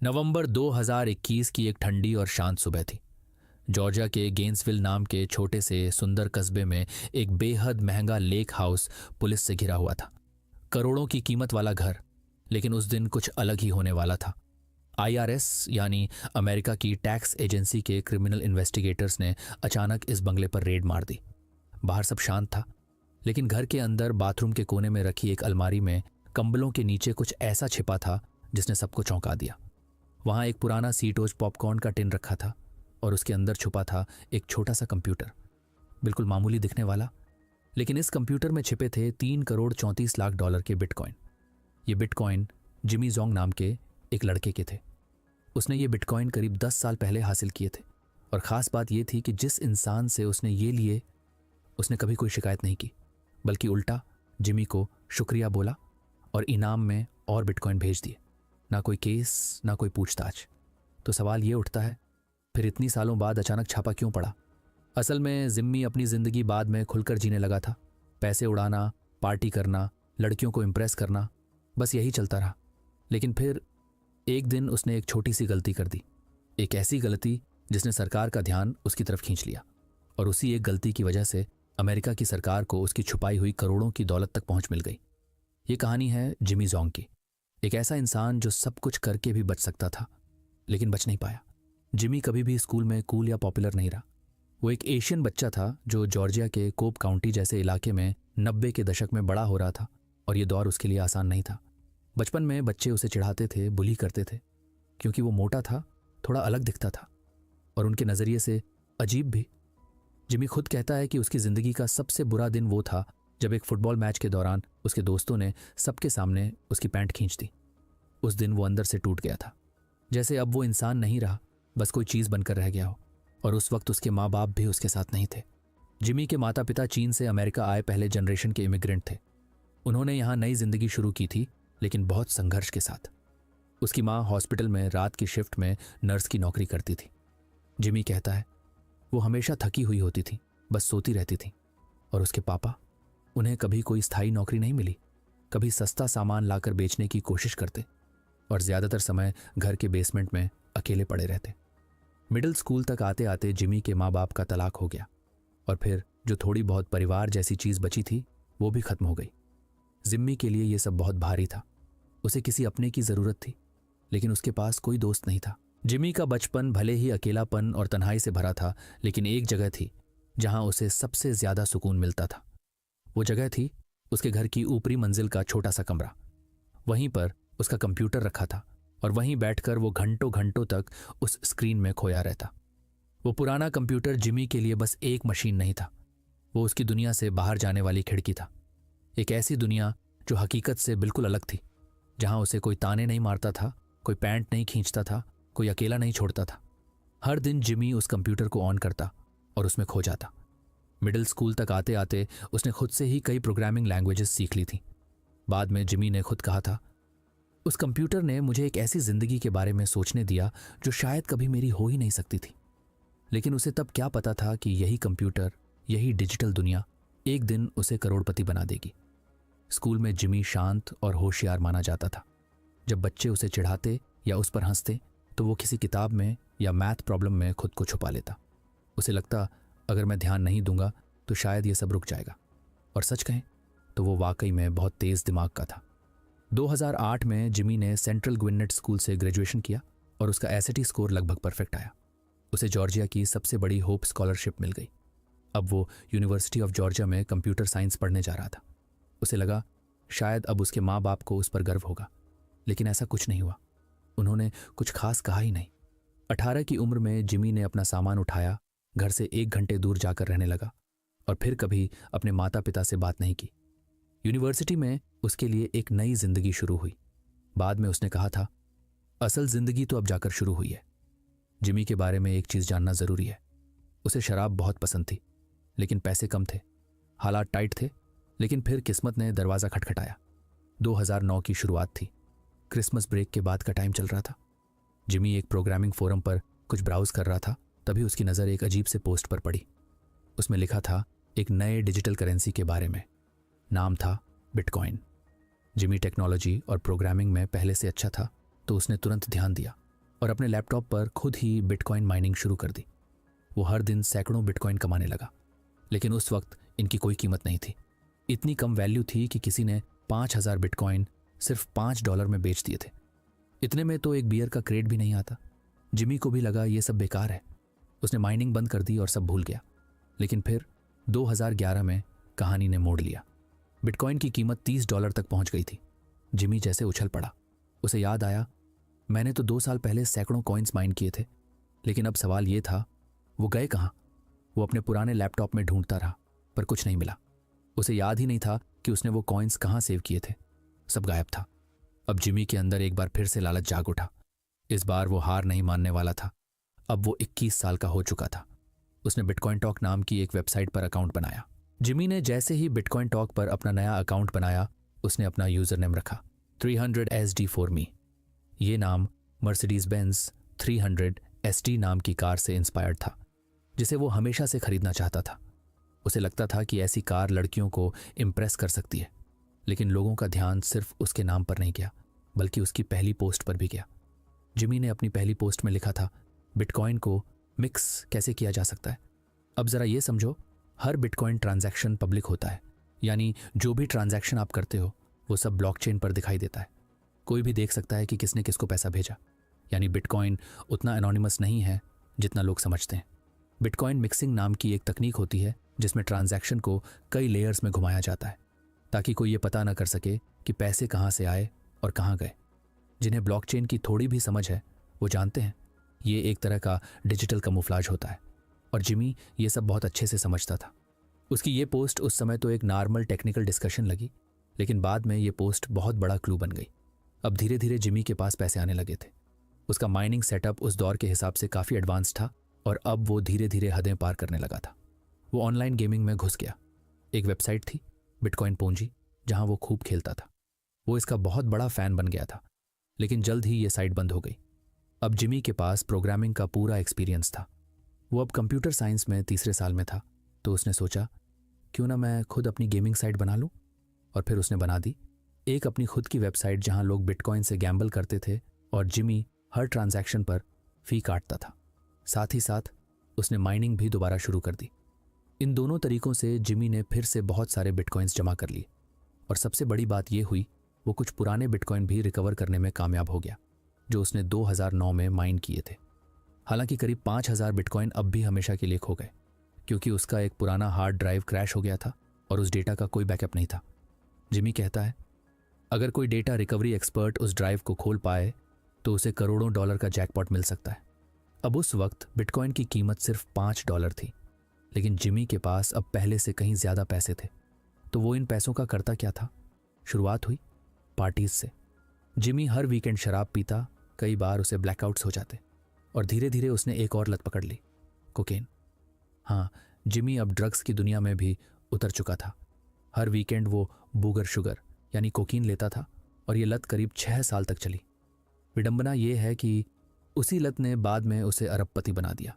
नवंबर 2021 की एक ठंडी और शांत सुबह थी। जॉर्जिया के गेंसविल नाम के छोटे से सुंदर कस्बे में एक बेहद महंगा लेक हाउस पुलिस से घिरा हुआ था। करोड़ों की कीमत वाला घर, लेकिन उस दिन कुछ अलग ही होने वाला था। IRS यानी अमेरिका की टैक्स एजेंसी के क्रिमिनल इन्वेस्टिगेटर्स ने अचानक इस बंगले पर रेड मार दी। बाहर सब शांत था, लेकिन घर के अंदर बाथरूम के कोने में रखी एक अलमारी में कंबलों के नीचे कुछ ऐसा छिपा था जिसने सबको चौंका दिया। वहां एक पुराना सीटोज पॉपकॉर्न का टिन रखा था और उसके अंदर छुपा था एक छोटा सा कंप्यूटर, बिल्कुल मामूली दिखने वाला। लेकिन इस कंप्यूटर में छिपे थे 3 करोड़ 34 लाख डॉलर के बिटकॉइन। ये बिटकॉइन जिमी जोंग नाम के एक लड़के के थे। उसने ये बिटकॉइन करीब 10 साल पहले हासिल किए थे, और ख़ास बात यह थी कि जिस इंसान से उसने ये लिए उसने कभी कोई शिकायत नहीं की, बल्कि उल्टा जिमी को शुक्रिया बोला और इनाम में और बिटकॉइन भेज दिए। ना कोई केस, ना कोई पूछताछ। तो सवाल ये उठता है, फिर इतनी सालों बाद अचानक छापा क्यों पड़ा? असल में जिम्मी अपनी ज़िंदगी बाद में खुलकर जीने लगा था। पैसे उड़ाना, पार्टी करना, लड़कियों को इम्प्रेस करना, बस यही चलता रहा। लेकिन फिर एक दिन उसने एक छोटी सी गलती कर दी, एक ऐसी गलती जिसने सरकार का ध्यान उसकी तरफ खींच लिया। और उसी एक गलती की वजह से अमेरिका की सरकार को उसकी छुपाई हुई करोड़ों की दौलत तक पहुंच मिल गई। ये कहानी है जिमी जोंग की, एक ऐसा इंसान जो सब कुछ करके भी बच सकता था, लेकिन बच नहीं पाया। जिमी कभी भी स्कूल में कूल या पॉपुलर नहीं रहा। वो एक एशियन बच्चा था जो जॉर्जिया के कोब काउंटी जैसे इलाके में 90 के दशक में बड़ा हो रहा था, और ये दौर उसके लिए आसान नहीं था। बचपन में बच्चे उसे चिढ़ाते थे, बुली करते थे, क्योंकि वो मोटा था, थोड़ा अलग दिखता था और उनके नज़रिए से अजीब भी। जिमी खुद कहता है कि उसकी ज़िंदगी का सबसे बुरा दिन वो था जब एक फुटबॉल मैच के दौरान उसके दोस्तों ने सबके सामने उसकी पैंट खींच दी। उस दिन वो अंदर से टूट गया था, जैसे अब वो इंसान नहीं रहा, बस कोई चीज़ बनकर रह गया हो। और उस वक्त उसके माँ बाप भी उसके साथ नहीं थे। जिमी के माता पिता चीन से अमेरिका आए पहले जनरेशन के इमिग्रेंट थे। उन्होंने यहाँ नई जिंदगी शुरू की थी, लेकिन बहुत संघर्ष के साथ। उसकी माँ हॉस्पिटल में रात की शिफ्ट में नर्स की नौकरी करती थी। जिमी कहता है वो हमेशा थकी हुई होती थी, बस सोती रहती थी। और उसके पापा, उन्हें कभी कोई स्थायी नौकरी नहीं मिली, कभी सस्ता सामान लाकर बेचने की कोशिश करते और ज़्यादातर समय घर के बेसमेंट में अकेले पड़े रहते। मिडिल स्कूल तक आते आते जिमी के माँ बाप का तलाक हो गया, और फिर जो थोड़ी बहुत परिवार जैसी चीज़ बची थी वो भी खत्म हो गई। जिम्मी के लिए ये सब बहुत भारी था। उसे किसी अपने की ज़रूरत थी, लेकिन उसके पास कोई दोस्त नहीं था। जिमी का बचपन भले ही अकेलापन और तन्हाई से भरा था, लेकिन एक जगह थी जहां उसे सबसे ज़्यादा सुकून मिलता था। वो जगह थी उसके घर की ऊपरी मंजिल का छोटा सा कमरा। वहीं पर उसका कंप्यूटर रखा था, और वहीं बैठकर वो घंटों घंटों तक उस स्क्रीन में खोया रहता। वो पुराना कंप्यूटर जिमी के लिए बस एक मशीन नहीं था, वो उसकी दुनिया से बाहर जाने वाली खिड़की था। एक ऐसी दुनिया जो हकीकत से बिल्कुल अलग थी, जहां उसे कोई ताने नहीं मारता था, कोई पैंट नहीं खींचता था, कोई अकेला नहीं छोड़ता था। हर दिन जिमी उस कंप्यूटर को ऑन करता और उसमें खो जाता। मिडिल स्कूल तक आते आते उसने खुद से ही कई प्रोग्रामिंग लैंग्वेजेस सीख ली थी। बाद में जिमी ने खुद कहा था, उस कंप्यूटर ने मुझे एक ऐसी जिंदगी के बारे में सोचने दिया जो शायद कभी मेरी हो ही नहीं सकती थी। लेकिन उसे तब क्या पता था कि यही कंप्यूटर, यही डिजिटल दुनिया एक दिन उसे करोड़पति बना देगी। स्कूल में जिमी शांत और होशियार माना जाता था। जब बच्चे उसे चिढ़ाते या उस पर हंसते तो वो किसी किताब में या मैथ प्रॉब्लम में खुद को छुपा लेता। उसे लगता, अगर मैं ध्यान नहीं दूंगा तो शायद ये सब रुक जाएगा। और सच कहें तो वो वाकई में बहुत तेज दिमाग का था। 2008 में जिमी ने सेंट्रल ग्विनेट स्कूल से ग्रेजुएशन किया और उसका एसएटी स्कोर लगभग परफेक्ट आया। उसे जॉर्जिया की सबसे बड़ी होप स्कॉलरशिप मिल गई। अब वो यूनिवर्सिटी ऑफ जॉर्जिया में कंप्यूटर साइंस पढ़ने जा रहा था। उसे लगा शायद अब उसके माँ बाप को उस पर गर्व होगा, लेकिन ऐसा कुछ नहीं हुआ। उन्होंने कुछ खास कहा ही नहीं। 18 की उम्र में जिमी ने अपना सामान उठाया, घर से 1 घंटे दूर जाकर रहने लगा और फिर कभी अपने माता पिता से बात नहीं की। यूनिवर्सिटी में उसके लिए एक नई जिंदगी शुरू हुई। बाद में उसने कहा था, असल जिंदगी तो अब जाकर शुरू हुई है। जिमी के बारे में एक चीज़ जानना ज़रूरी है। उसे शराब बहुत पसंद थी, लेकिन पैसे कम थे। हालात टाइट थे, लेकिन फिर किस्मत ने दरवाज़ा खटखटाया। 2009 की शुरुआत थी। क्रिसमस ब्रेक के बाद का टाइम चल रहा था। जिमी एक प्रोग्रामिंग फोरम पर कुछ ब्राउज कर रहा था, तभी उसकी नज़र एक अजीब से पोस्ट पर पड़ी। उसमें लिखा था एक नए डिजिटल करेंसी के बारे में। नाम था बिटकॉइन। जिमी टेक्नोलॉजी और प्रोग्रामिंग में पहले से अच्छा था, तो उसने तुरंत ध्यान दिया और अपने लैपटॉप पर खुद ही बिटकॉइन माइनिंग शुरू कर दी। वो हर दिन सैकड़ों बिटकॉइन कमाने लगा, लेकिन उस वक्त इनकी कोई कीमत नहीं थी। इतनी कम वैल्यू थी कि किसी ने 5,000 बिटकॉइन सिर्फ $5 में बेच दिए थे। इतने में तो एक बियर का क्रेट भी नहीं आता। जिमी को भी लगा ये सब बेकार है। उसने माइनिंग बंद कर दी और सब भूल गया। लेकिन फिर 2011 में कहानी ने मोड़ लिया। बिटकॉइन की कीमत $30 तक पहुंच गई थी। जिमी जैसे उछल पड़ा। उसे याद आया, मैंने तो 2 साल पहले सैकड़ों कॉइन्स माइन किए थे। लेकिन अब सवाल ये था, वो गए कहाँ? वो अपने पुराने लैपटॉप में ढूंढता रहा, पर कुछ नहीं मिला। उसे याद ही नहीं था कि उसने वो कॉइन्स कहाँ सेव किए थे। सब गायब था। अब जिमी के अंदर एक बार फिर से लालच जाग उठा। इस बार वो हार नहीं मानने वाला था। अब वो 21 साल का हो चुका था। उसने बिटकॉइन टॉक नाम की एक वेबसाइट पर अकाउंट बनाया। जिमी ने जैसे ही बिटकॉइन टॉक पर अपना नया अकाउंट बनाया, उसने अपना यूजर नेम रखा 300 SD for me। ये नाम मर्सिडीज बेंज 300 ST नाम की कार से इंस्पायर्ड था, जिसे वो हमेशा से खरीदना चाहता था। उसे लगता था कि ऐसी कार लड़कियों को इम्प्रेस कर सकती है। लेकिन लोगों का ध्यान सिर्फ उसके नाम पर नहीं गया, बल्कि उसकी पहली पोस्ट पर भी गया। जिमी ने अपनी पहली पोस्ट में लिखा था, बिटकॉइन को मिक्स कैसे किया जा सकता है। अब जरा ये समझो, हर बिटकॉइन ट्रांजैक्शन पब्लिक होता है, यानी जो भी ट्रांजैक्शन आप करते हो वो सब ब्लॉकचेन पर दिखाई देता है। कोई भी देख सकता है कि किसने किसको पैसा भेजा। यानी बिटकॉइन उतना एनोनिमस नहीं है जितना लोग समझते हैं। बिटकॉइन मिक्सिंग नाम की एक तकनीक होती है जिसमें ट्रांजैक्शन को कई लेयर्स में घुमाया जाता है, ताकि कोई ये पता ना कर सके कि पैसे कहाँ से आए और कहाँ गए। जिन्हें ब्लॉकचेन की थोड़ी भी समझ है वो जानते हैं ये एक तरह का डिजिटल कैमोफ्लेज होता है, और जिमी ये सब बहुत अच्छे से समझता था। उसकी ये पोस्ट उस समय तो एक नॉर्मल टेक्निकल डिस्कशन लगी, लेकिन बाद में ये पोस्ट बहुत बड़ा क्लू बन गई। अब धीरे धीरे जिमी के पास पैसे आने लगे थे। उसका माइनिंग सेटअप उस दौर के हिसाब से काफ़ी एडवांस था, और अब वो धीरे धीरे हदें पार करने लगा था। वो ऑनलाइन गेमिंग में घुस गया। एक वेबसाइट थी बिटकॉइन पूंजी, जहां वो खूब खेलता था। वो इसका बहुत बड़ा फ़ैन बन गया था, लेकिन जल्द ही ये साइट बंद हो गई। अब जिमी के पास प्रोग्रामिंग का पूरा एक्सपीरियंस था। वो अब कंप्यूटर साइंस में तीसरे साल में था, तो उसने सोचा क्यों ना मैं खुद अपनी गेमिंग साइट बना लूं। और फिर उसने बना दी एक अपनी खुद की वेबसाइट, जहां लोग बिटकॉइन से गैम्बल करते थे और जिमी हर ट्रांजैक्शन पर फ़ी काटता था। साथ ही साथ उसने माइनिंग भी दोबारा शुरू कर दी। इन दोनों तरीकों से जिमी ने फिर से बहुत सारे बिटकॉइंस जमा कर लिए, और सबसे बड़ी बात यह हुई, वो कुछ पुराने बिटकॉइन भी रिकवर करने में कामयाब हो गया, जो उसने 2009 में माइन किए थे। हालांकि करीब 5,000 बिटकॉइन अब भी हमेशा के लिए खो गए, क्योंकि उसका एक पुराना हार्ड ड्राइव क्रैश हो गया था और उस डेटा का कोई बैकअप नहीं था। जिमी कहता है, अगर कोई डेटा रिकवरी एक्सपर्ट उस ड्राइव को खोल पाए तो उसे करोड़ों डॉलर का जैकपॉट मिल सकता है। अब उस वक्त बिटकॉइन की कीमत सिर्फ $5 थी, लेकिन जिमी के पास अब पहले से कहीं ज़्यादा पैसे थे। तो वो इन पैसों का करता क्या था? शुरुआत हुई पार्टीज से। जिमी हर वीकेंड शराब पीता, कई बार उसे ब्लैकआउट्स हो जाते, और धीरे धीरे उसने एक और लत पकड़ ली, कोकेन। हाँ, जिमी अब ड्रग्स की दुनिया में भी उतर चुका था। हर वीकेंड वो बूगर शुगर यानी कोकीन लेता था, और ये लत करीब 6 साल तक चली। विडंबना ये है कि उसी लत ने बाद में उसे अरबपति बना दिया,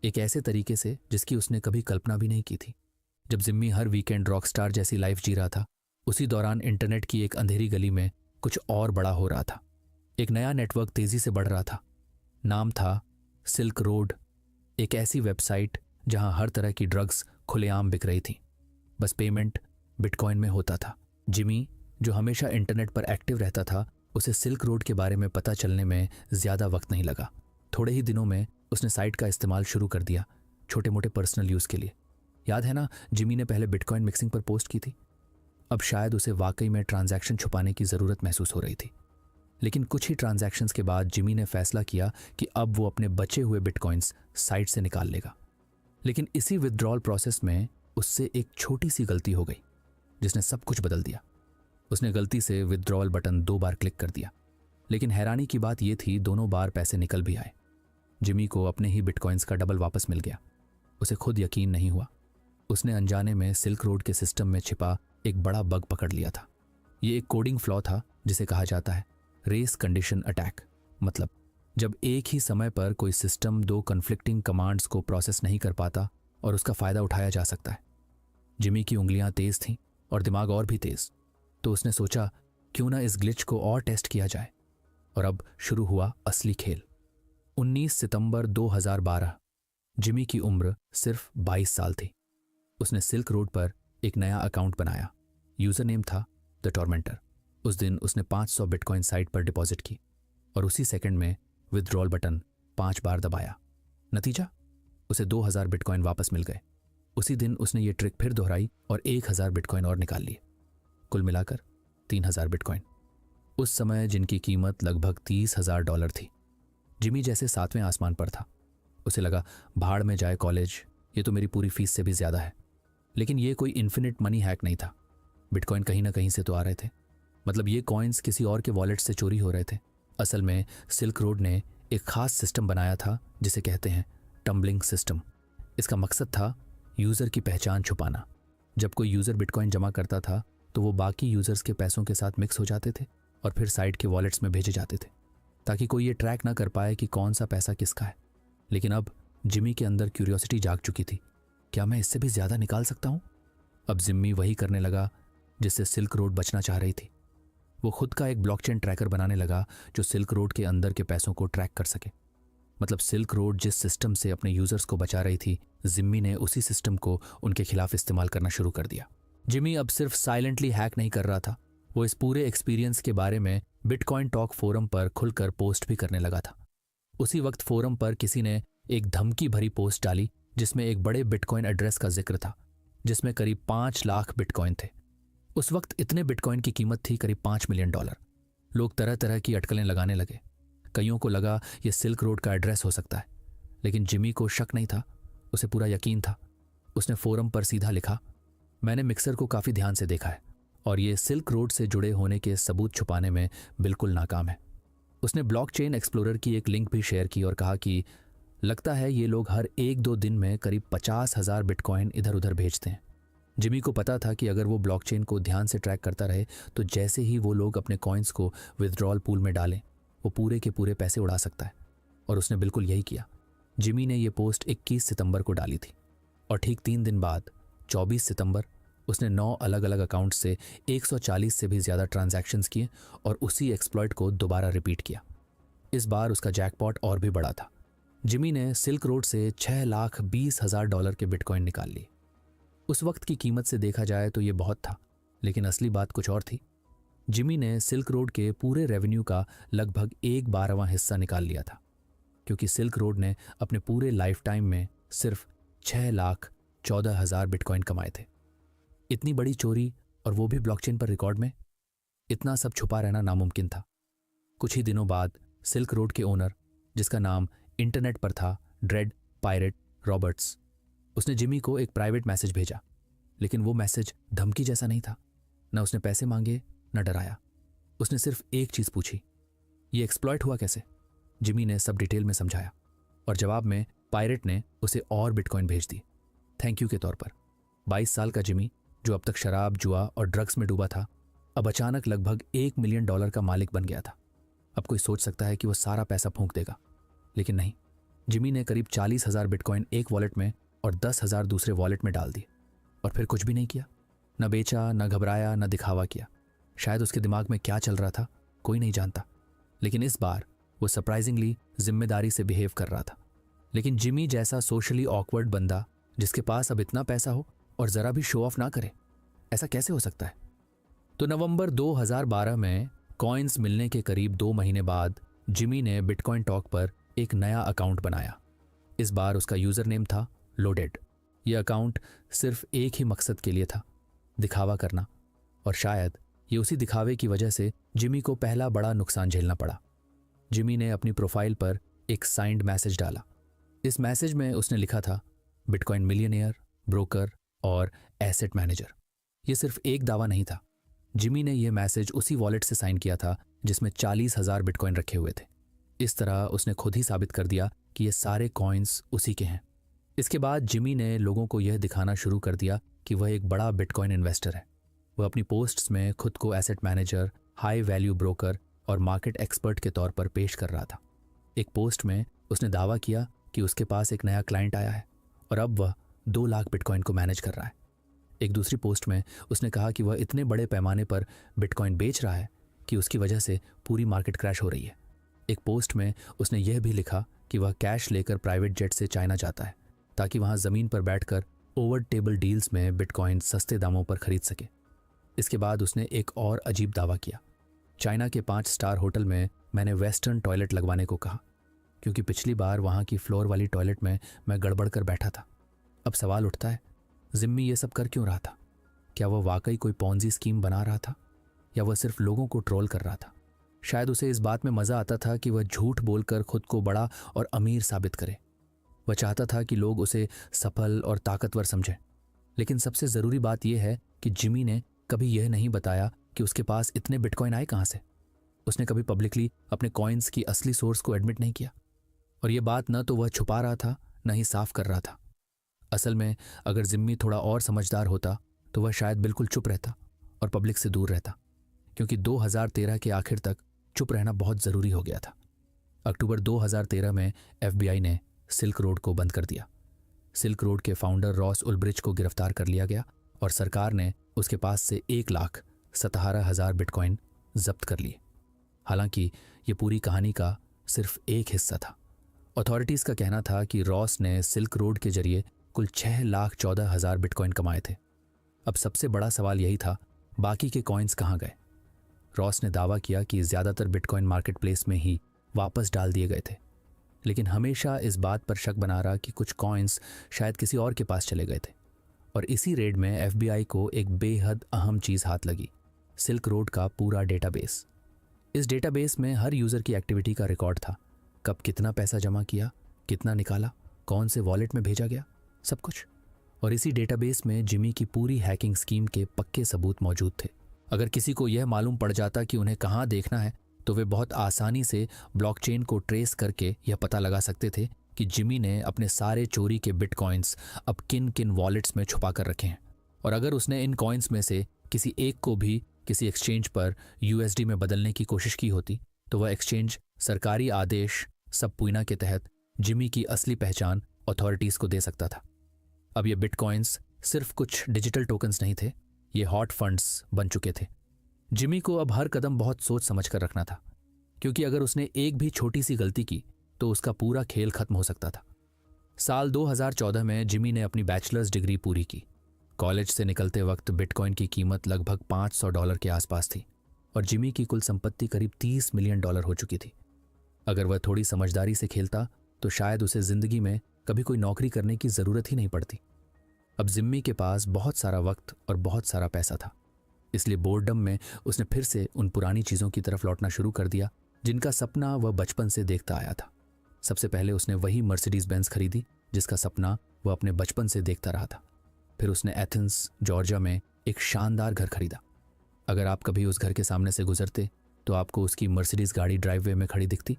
एक ऐसे तरीके से जिसकी उसने कभी कल्पना भी नहीं की थी। जब जिम्मी हर वीकेंड रॉकस्टार जैसी लाइफ जी रहा था, उसी दौरान इंटरनेट की एक अंधेरी गली में कुछ और बड़ा हो रहा था। एक नया नेटवर्क तेजी से बढ़ रहा था। नाम था सिल्क रोड, एक ऐसी वेबसाइट जहां हर तरह की ड्रग्स खुलेआम बिक रही थी, बस पेमेंट बिटकॉइन में होता था। जिमी, जो हमेशा इंटरनेट पर एक्टिव रहता था, उसे सिल्क रोड के बारे में पता चलने में ज़्यादा वक्त नहीं लगा। थोड़े ही दिनों में उसने साइट का इस्तेमाल शुरू कर दिया, छोटे मोटे पर्सनल यूज़ के लिए। याद है ना, जिमी ने पहले बिटकॉइन मिक्सिंग पर पोस्ट की थी। अब शायद उसे वाकई में ट्रांजैक्शन छुपाने की ज़रूरत महसूस हो रही थी। लेकिन कुछ ही ट्रांजैक्शंस के बाद जिमी ने फैसला किया कि अब वो अपने बचे हुए बिटकॉइंस साइट से निकाल लेगा। लेकिन इसी विथड्रॉल प्रोसेस में उससे एक छोटी सी गलती हो गई, जिसने सब कुछ बदल दिया। उसने गलती से विथड्रॉल बटन 2 बार क्लिक कर दिया, लेकिन हैरानी की बात यह थी, दोनों बार पैसे निकल भी आए। जिमी को अपने ही बिटकॉइंस का डबल वापस मिल गया। उसे खुद यकीन नहीं हुआ। उसने अनजाने में सिल्क रोड के सिस्टम में छिपा एक बड़ा बग पकड़ लिया था। ये एक कोडिंग फ्लॉ था जिसे कहा जाता है रेस कंडीशन अटैक। मतलब जब एक ही समय पर कोई सिस्टम 2 कन्फ्लिक्टिंग कमांड्स को प्रोसेस नहीं कर पाता और उसका फ़ायदा उठाया जा सकता है। जिमी की उंगलियां तेज थीं और दिमाग और भी तेज, तो उसने सोचा क्यों ना इस ग्लिच को और टेस्ट किया जाए। और अब शुरू हुआ असली खेल। 19 सितंबर 2012। जिमी की उम्र सिर्फ 22 साल थी। उसने सिल्क रोड पर एक नया अकाउंट बनाया। यूजर नेम था द टॉर्मेंटर। उस दिन उसने 500 बिटकॉइन साइट पर डिपॉजिट की और उसी सेकंड में विथड्रॉल बटन 5 बार दबाया। नतीजा, उसे 2000 बिटकॉइन वापस मिल गए। उसी दिन उसने ये ट्रिक फिर दोहराई और 1000 बिटकॉइन और निकाल लिए। कुल मिलाकर 3000 बिटकॉइन, उस समय जिनकी कीमत लगभग $30,000 थी। जिमी जैसे 7वें आसमान पर था। उसे लगा, भाड़ में जाए कॉलेज, ये तो मेरी पूरी फीस से भी ज्यादा है। लेकिन ये कोई इन्फिनिट मनी हैक नहीं था। बिटकॉइन कहीं ना कहीं से तो आ रहे थे। मतलब ये कॉइन्स किसी और के वॉलेट से चोरी हो रहे थे। असल में सिल्क रोड ने एक खास सिस्टम बनाया था जिसे कहते हैं टम्बलिंग सिस्टम। इसका मकसद था यूज़र की पहचान छुपाना। जब कोई यूज़र बिटकॉइन जमा करता था तो वो बाकी यूज़र्स के पैसों के साथ मिक्स हो जाते थे और फिर साइट के वॉलेट्स में भेजे जाते थे, ताकि कोई ये ट्रैक ना कर पाए कि कौन सा पैसा किसका है। लेकिन अब जिमी के अंदर क्यूरियोसिटी जाग चुकी थी। क्या मैं इससे भी ज़्यादा निकाल सकता हूँ? अब जिम्मी वही करने लगा जिससे सिल्क रोड बचना चाह रही थी। वो खुद का एक ब्लॉकचेन ट्रैकर बनाने लगा जो सिल्क रोड के अंदर के पैसों को ट्रैक कर सके। मतलब सिल्क रोड जिस सिस्टम से अपने यूजर्स को बचा रही थी, जिम्मी ने उसी सिस्टम को उनके खिलाफ इस्तेमाल करना शुरू कर दिया। जिमी अब सिर्फ साइलेंटली हैक नहीं कर रहा था, वो इस पूरे एक्सपीरियंस के बारे में बिटकॉइन टॉक फोरम पर खुलकर पोस्ट भी करने लगा था। उसी वक्त फोरम पर किसी ने एक धमकी भरी पोस्ट डाली जिसमें एक बड़े बिटकॉइन एड्रेस का जिक्र था, जिसमें करीब 5 लाख बिटकॉइन थे। उस वक्त इतने बिटकॉइन की कीमत थी करीब $5 मिलियन। लोग तरह तरह की अटकलें लगाने लगे। कईयों को लगा यह सिल्क रोड का एड्रेस हो सकता है, लेकिन जिमी को शक नहीं था, उसे पूरा यकीन था। उसने फोरम पर सीधा लिखा, मैंने मिक्सर को काफ़ी ध्यान से देखा है और ये सिल्क रोड से जुड़े होने के सबूत छुपाने में बिल्कुल नाकाम है। उसने ब्लॉकचेन एक्सप्लोरर की एक लिंक भी शेयर की और कहा कि लगता है ये लोग हर 1-2 दिन में करीब 50,000 बिटकॉइन इधर उधर भेजते हैं। जिमी को पता था कि अगर वो ब्लॉकचेन को ध्यान से ट्रैक करता रहे तो जैसे ही वो लोग अपने कॉइन्स को विथड्रॉल पूल में डालें, वो पूरे के पूरे पैसे उड़ा सकता है। और उसने बिल्कुल यही किया। जिमी ने ये पोस्ट 21 सितंबर को डाली थी और ठीक 3 दिन बाद 24 सितंबर उसने 9 अलग अलग अकाउंट से 140 से भी ज़्यादा ट्रांजैक्शंस किए और उसी एक्सप्लॉइट को दोबारा रिपीट किया। इस बार उसका जैकपॉट और भी बड़ा था। जिमी ने सिल्क रोड से $6,20,000 के बिटकॉइन निकाल लिए। उस वक्त की कीमत से देखा जाए तो ये बहुत था, लेकिन असली बात कुछ और थी। जिमी ने सिल्क रोड के पूरे रेवेन्यू का लगभग 1/12वां हिस्सा निकाल लिया था, क्योंकि सिल्क रोड ने अपने पूरे लाइफ टाइम में सिर्फ 6,14,000 बिटकॉइन कमाए थे। इतनी बड़ी चोरी, और वो भी ब्लॉकचेन पर रिकॉर्ड में। इतना सब छुपा रहना नामुमकिन था। कुछ ही दिनों बाद सिल्क रोड के ओनर, जिसका नाम इंटरनेट पर था ड्रेड पायरेट रॉबर्ट्स, उसने जिमी को एक प्राइवेट मैसेज भेजा। लेकिन वो मैसेज धमकी जैसा नहीं था। न उसने पैसे मांगे, न डराया। उसने सिर्फ एक चीज़ पूछी, ये एक्सप्लॉइट हुआ कैसे? जिमी ने सब डिटेल में समझाया और जवाब में पायरेट ने उसे और बिटकॉइन भेज दी, थैंक यू के तौर पर। 22 साल का जिमी, जो अब तक शराब, जुआ और ड्रग्स में डूबा था, अब अचानक लगभग $1 मिलियन का मालिक बन गया था। अब कोई सोच सकता है कि वो सारा पैसा फूंक देगा, लेकिन नहीं। जिमी ने करीब 40,000 बिटकॉइन एक वॉलेट में और 10,000 दूसरे वॉलेट में डाल दिए और फिर कुछ भी नहीं किया। न बेचा, न घबराया, न दिखावा किया। शायद उसके दिमाग में क्या चल रहा था कोई नहीं जानता, लेकिन इस बार वो सरप्राइजिंगली जिम्मेदारी से बिहेव कर रहा था। लेकिन जिमी जैसा सोशली ऑकवर्ड बंदा, जिसके पास अब इतना पैसा हो और ज़रा भी शो ऑफ ना करे, ऐसा कैसे हो सकता है? तो नवंबर 2012 में कॉइन्स मिलने के करीब 2 महीने बाद जिमी ने बिटकॉइन टॉक पर एक नया अकाउंट बनाया। इस बार उसका यूज़र नेम था लोडेड। यह अकाउंट सिर्फ एक ही मकसद के लिए था, दिखावा करना। और शायद ये उसी दिखावे की वजह से जिमी को पहला बड़ा नुकसान झेलना पड़ा। जिमी ने अपनी प्रोफाइल पर एक साइंड मैसेज डाला। इस मैसेज में उसने लिखा था, बिटकॉइन मिलियनेयर, ब्रोकर और एसेट मैनेजर। ये सिर्फ एक दावा नहीं था। जिमी ने यह मैसेज उसी वॉलेट से साइन किया था जिसमें 40,000 बिटकॉइन रखे हुए थे। इस तरह उसने खुद ही साबित कर दिया कि ये सारे कॉइन्स उसी के हैं। इसके बाद जिमी ने लोगों को यह दिखाना शुरू कर दिया कि वह एक बड़ा बिटकॉइन इन्वेस्टर है। वह अपनी पोस्ट्स में खुद को asset manager, high value broker और मार्केट एक्सपर्ट के तौर पर पेश कर रहा था। एक पोस्ट में उसने दावा किया कि उसके पास एक नया क्लाइंट आया है और अब वह 2 लाख बिटकॉइन को मैनेज कर रहा है। एक दूसरी पोस्ट में उसने कहा कि वह इतने बड़े पैमाने पर बिटकॉइन बेच रहा है कि उसकी वजह से पूरी मार्केट क्रैश हो रही है। एक पोस्ट में उसने यह भी लिखा कि वह कैश लेकर प्राइवेट जेट से चाइना जाता है ताकि वहां ज़मीन पर बैठकर ओवर टेबल डील्स में बिटकॉइन सस्ते दामों पर खरीद सके। इसके बाद उसने एक और अजीब दावा किया। चाइना के 5 स्टार होटल में मैंने वेस्टर्न टॉयलेट लगवाने को कहा क्योंकि पिछली बार वहाँ की फ्लोर वाली टॉयलेट में मैं गड़बड़ कर बैठा था। अब सवाल उठता है, जिम्मी ये सब कर क्यों रहा था? क्या वह वाकई कोई पॉन्जी स्कीम बना रहा था या वह सिर्फ लोगों को ट्रोल कर रहा था? शायद उसे इस बात में मज़ा आता था कि वह झूठ बोलकर खुद को बड़ा और अमीर साबित करे। वह चाहता था कि लोग उसे सफल और ताकतवर समझें। लेकिन सबसे ज़रूरी बात यह है कि जिमी ने कभी यह नहीं बताया कि उसके पास इतने बिटकॉइन आए कहाँ से। उसने कभी पब्लिकली अपने कॉइन्स की असली सोर्स को एडमिट नहीं किया। और यह बात न तो वह छुपा रहा था न ही साफ कर रहा था। असल में अगर जिम्मी थोड़ा और समझदार होता तो वह शायद बिल्कुल चुप रहता और पब्लिक से दूर रहता, क्योंकि 2013 के आखिर तक चुप रहना बहुत ज़रूरी हो गया था। अक्टूबर 2013 में FBI ने सिल्क रोड को बंद कर दिया। सिल्क रोड के फाउंडर रॉस उल्ब्रिच को गिरफ्तार कर लिया गया और सरकार ने उसके पास से 1,17,000 बिटकॉइन जब्त कर लिए। हालांकि ये पूरी कहानी का सिर्फ एक हिस्सा था। अथॉरिटीज़ का कहना था कि रॉस ने सिल्क रोड के जरिए कुल 6,14,000 बिटकॉइन कमाए थे। अब सबसे बड़ा सवाल यही था, बाकी के कॉइन्स कहाँ गए? रॉस ने दावा किया कि ज़्यादातर बिटकॉइन मार्केट प्लेस में ही वापस डाल दिए गए थे, लेकिन हमेशा इस बात पर शक बना रहा कि कुछ कॉइन्स शायद किसी और के पास चले गए थे। और इसी रेड में FBI को एक बेहद अहम चीज़ हाथ लगी, सिल्क रोड का पूरा डेटाबेस। इस डेटाबेस में हर यूज़र की एक्टिविटी का रिकॉर्ड था। कब कितना पैसा जमा किया, कितना निकाला, कौन से वॉलेट में भेजा गया, सब कुछ। और इसी डेटाबेस में जिमी की पूरी हैकिंग स्कीम के पक्के सबूत मौजूद थे। अगर किसी को यह मालूम पड़ जाता कि उन्हें कहाँ देखना है तो वे बहुत आसानी से ब्लॉकचेन को ट्रेस करके यह पता लगा सकते थे कि जिमी ने अपने सारे चोरी के बिटकॉइंस अब किन किन वॉलेट्स में छुपा कर रखे हैं। और अगर उसने इन कॉइन्स में से किसी एक को भी किसी एक्सचेंज पर USD में बदलने की कोशिश की होती तो वह एक्सचेंज सरकारी आदेश सबपूइना के तहत जिमी की असली पहचान अथॉरिटीज़ को दे सकता था। अब ये बिटकॉइंस सिर्फ कुछ डिजिटल टोकन्स नहीं थे, ये हॉट फंड्स बन चुके थे। जिमी को अब हर कदम बहुत सोच समझ कर रखना था, क्योंकि अगर उसने एक भी छोटी सी गलती की तो उसका पूरा खेल खत्म हो सकता था। साल 2014 में जिमी ने अपनी बैचलर्स डिग्री पूरी की। कॉलेज से निकलते वक्त बिटकॉइन की कीमत लगभग $500 के आसपास थी और जिमी की कुल संपत्ति करीब $30 मिलियन हो चुकी थी। अगर वह थोड़ी समझदारी से खेलता तो शायद उसे जिंदगी में कभी कोई नौकरी करने की ज़रूरत ही नहीं पड़ती। अब जिम्मी के पास बहुत सारा वक्त और बहुत सारा पैसा था, इसलिए बोर्डम में उसने फिर से उन पुरानी चीज़ों की तरफ लौटना शुरू कर दिया जिनका सपना वह बचपन से देखता आया था। सबसे पहले उसने वही मर्सिडीज बेंज खरीदी जिसका सपना वह अपने बचपन से देखता रहा था। फिर उसने एथेंस जॉर्जिया में एक शानदार घर खरीदा। अगर आप कभी उस घर के सामने से गुजरते तो आपको उसकी मर्सिडीज गाड़ी ड्राइववे में खड़ी दिखती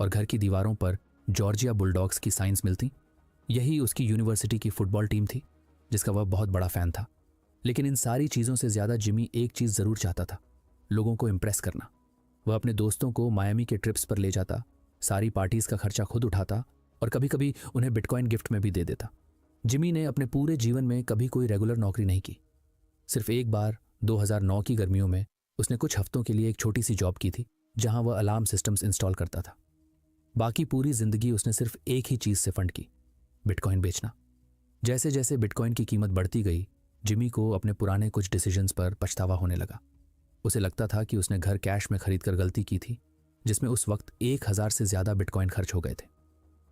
और घर की दीवारों पर जॉर्जिया बुलडॉग्स की साइंस मिलती। यही उसकी यूनिवर्सिटी की फुटबॉल टीम थी जिसका वह बहुत बड़ा फ़ैन था। लेकिन इन सारी चीज़ों से ज़्यादा जिमी एक चीज़ ज़रूर चाहता था, लोगों को इम्प्रेस करना। वह अपने दोस्तों को मायामी के ट्रिप्स पर ले जाता, सारी पार्टीज़ का खर्चा खुद उठाता और कभी कभी उन्हें बिटकॉइन गिफ्ट में भी दे देता। जिमी ने अपने पूरे जीवन में कभी कोई रेगुलर नौकरी नहीं की। सिर्फ एक बार 2009 की गर्मियों में उसने कुछ हफ्तों के लिए एक छोटी सी जॉब की थी जहां वह अलार्म सिस्टम्स इंस्टॉल करता था। बाकी पूरी जिंदगी उसने सिर्फ एक ही चीज़ से फंड की, बिटकॉइन बेचना। जैसे जैसे बिटकॉइन की कीमत बढ़ती गई, जिमी को अपने पुराने कुछ डिसीजंस पर पछतावा होने लगा। उसे लगता था कि उसने घर कैश में खरीद कर गलती की थी, जिसमें उस वक्त 1,000 से ज़्यादा बिटकॉइन खर्च हो गए थे।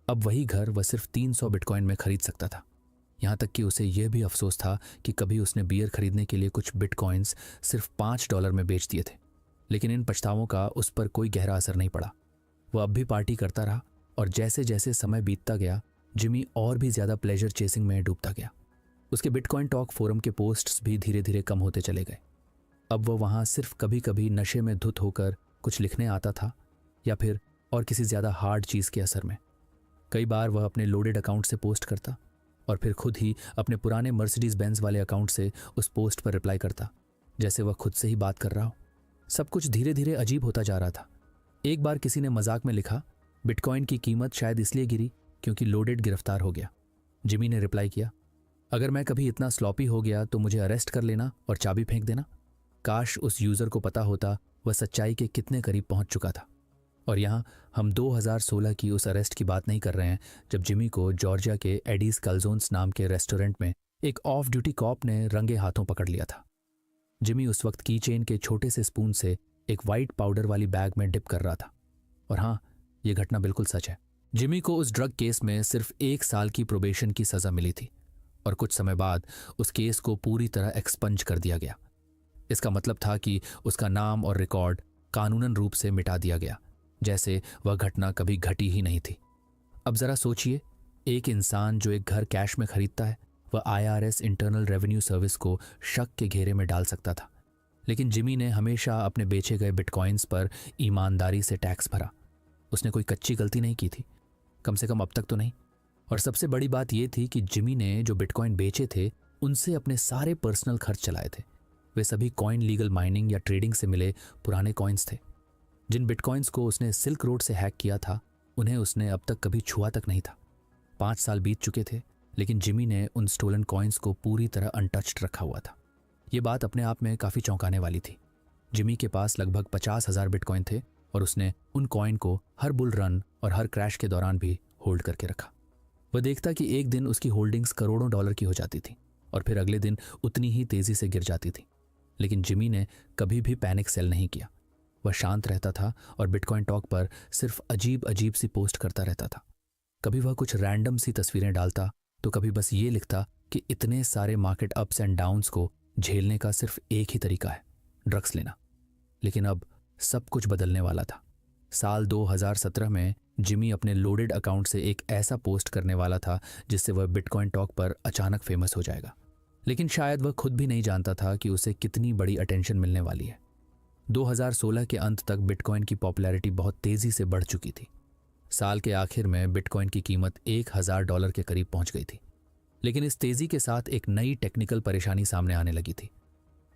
अब वही घर वह सिर्फ 300 बिटकॉइन में खरीद सकता था। यहाँ तक कि उसे यह भी अफसोस था कि कभी उसने बियर खरीदने के लिए कुछ बिटकॉइंस सिर्फ $5 में बेच दिए थे। लेकिन इन पछतावों का उस पर कोई गहरा असर नहीं पड़ा। वह अब भी पार्टी करता रहा और जैसे जैसे समय बीतता गया, जिमी और भी ज़्यादा प्लेजर चेसिंग में डूबता गया। उसके बिटकॉइन टॉक फोरम के पोस्ट्स भी धीरे धीरे कम होते चले गए। अब वह वहाँ सिर्फ कभी कभी नशे में धुत होकर कुछ लिखने आता था या फिर और किसी ज़्यादा हार्ड चीज़ के असर में। कई बार वह अपने लोडेड अकाउंट से पोस्ट करता और फिर खुद ही अपने पुराने मर्सिडीज बेंज वाले अकाउंट से उस पोस्ट पर रिप्लाई करता, जैसे वह खुद से ही बात कर रहा हो। सब कुछ धीरे धीरे अजीब होता जा रहा था। एक बार किसी ने मजाक में लिखा, बिटकॉइन की कीमत शायद इसलिए गिरी क्योंकि लोडेड गिरफ्तार हो गया। जिमी ने रिप्लाई किया, अगर मैं कभी इतना स्लॉपी हो गया तो मुझे अरेस्ट कर लेना और चाबी फेंक देना। काश उस यूज़र को पता होता वह सच्चाई के कितने करीब पहुंच चुका था। और यहाँ हम 2016 की उस अरेस्ट की बात नहीं कर रहे हैं जब जिमी को जॉर्जिया के एडीज कल्जोन्स नाम के रेस्टोरेंट में एक ऑफ ड्यूटी कॉप ने रंगे हाथों पकड़ लिया था। जिमी उस वक्त की चेन के छोटे से स्पून से एक वाइट पाउडर वाली बैग में डिप कर रहा था। और हाँ, यह घटना बिल्कुल सच है। जिमी को उस ड्रग केस में सिर्फ 1 साल की प्रोबेशन की सजा मिली थी और कुछ समय बाद उस केस को पूरी तरह एक्सपंज कर दिया गया। इसका मतलब था कि उसका नाम और रिकॉर्ड कानूनन रूप से मिटा दिया गया, जैसे वह घटना कभी घटी ही नहीं थी। अब जरा सोचिए, एक इंसान जो एक घर कैश में खरीदता है, वह IRS इंटरनल रेवेन्यू सर्विस को शक के घेरे में डाल सकता था, लेकिन जिमी ने हमेशा अपने बेचे गए बिटकॉइंस पर ईमानदारी से टैक्स भरा। उसने कोई कच्ची गलती नहीं की थी, कम से कम अब तक तो नहीं। और सबसे बड़ी बात यह थी कि जिमी ने जो बिटकॉइन बेचे थे उनसे अपने सारे पर्सनल खर्च चलाए थे। वे सभी कॉइन लीगल माइनिंग या ट्रेडिंग से मिले पुराने कॉइन्स थे। जिन बिटकॉइंस को उसने सिल्क रोड से हैक किया था उन्हें उसने अब तक कभी छुआ तक नहीं था। 5 साल बीत चुके थे, लेकिन जिमी ने उन स्टोलन कॉइन्स को पूरी तरह अनटच्ड रखा हुआ था। ये बात अपने आप में काफ़ी चौंकाने वाली थी। जिमी के पास लगभग 50,000 बिटकॉइन थे और उसने उन कॉइन को हर बुल रन और हर क्रैश के दौरान भी होल्ड करके रखा। वह देखता कि एक दिन उसकी होल्डिंग्स करोड़ों डॉलर की हो जाती थी और फिर अगले दिन उतनी ही तेजी से गिर जाती थी। लेकिन जिमी ने कभी भी पैनिक सेल नहीं किया। वह शांत रहता था और बिटकॉइन टॉक पर सिर्फ अजीब अजीब सी पोस्ट करता रहता था। कभी वह कुछ रैंडम सी तस्वीरें डालता तो कभी बस ये लिखता कि इतने सारे मार्केट अप्स एंड डाउन्स को झेलने का सिर्फ एक ही तरीका है, ड्रग्स लेना। लेकिन अब सब कुछ बदलने वाला था। साल 2017 में जिमी अपने लोडेड अकाउंट से एक ऐसा पोस्ट करने वाला था जिससे वह बिटकॉइन टॉक पर अचानक फेमस हो जाएगा। लेकिन शायद वह खुद भी नहीं जानता था कि उसे कितनी बड़ी अटेंशन मिलने वाली है। 2016 के अंत तक बिटकॉइन की पॉपुलैरिटी बहुत तेजी से बढ़ चुकी थी। साल के आखिर में बिटकॉइन की कीमत $1,000 के करीब पहुंच गई थी। लेकिन इस तेजी के साथ एक नई टेक्निकल परेशानी सामने आने लगी थी।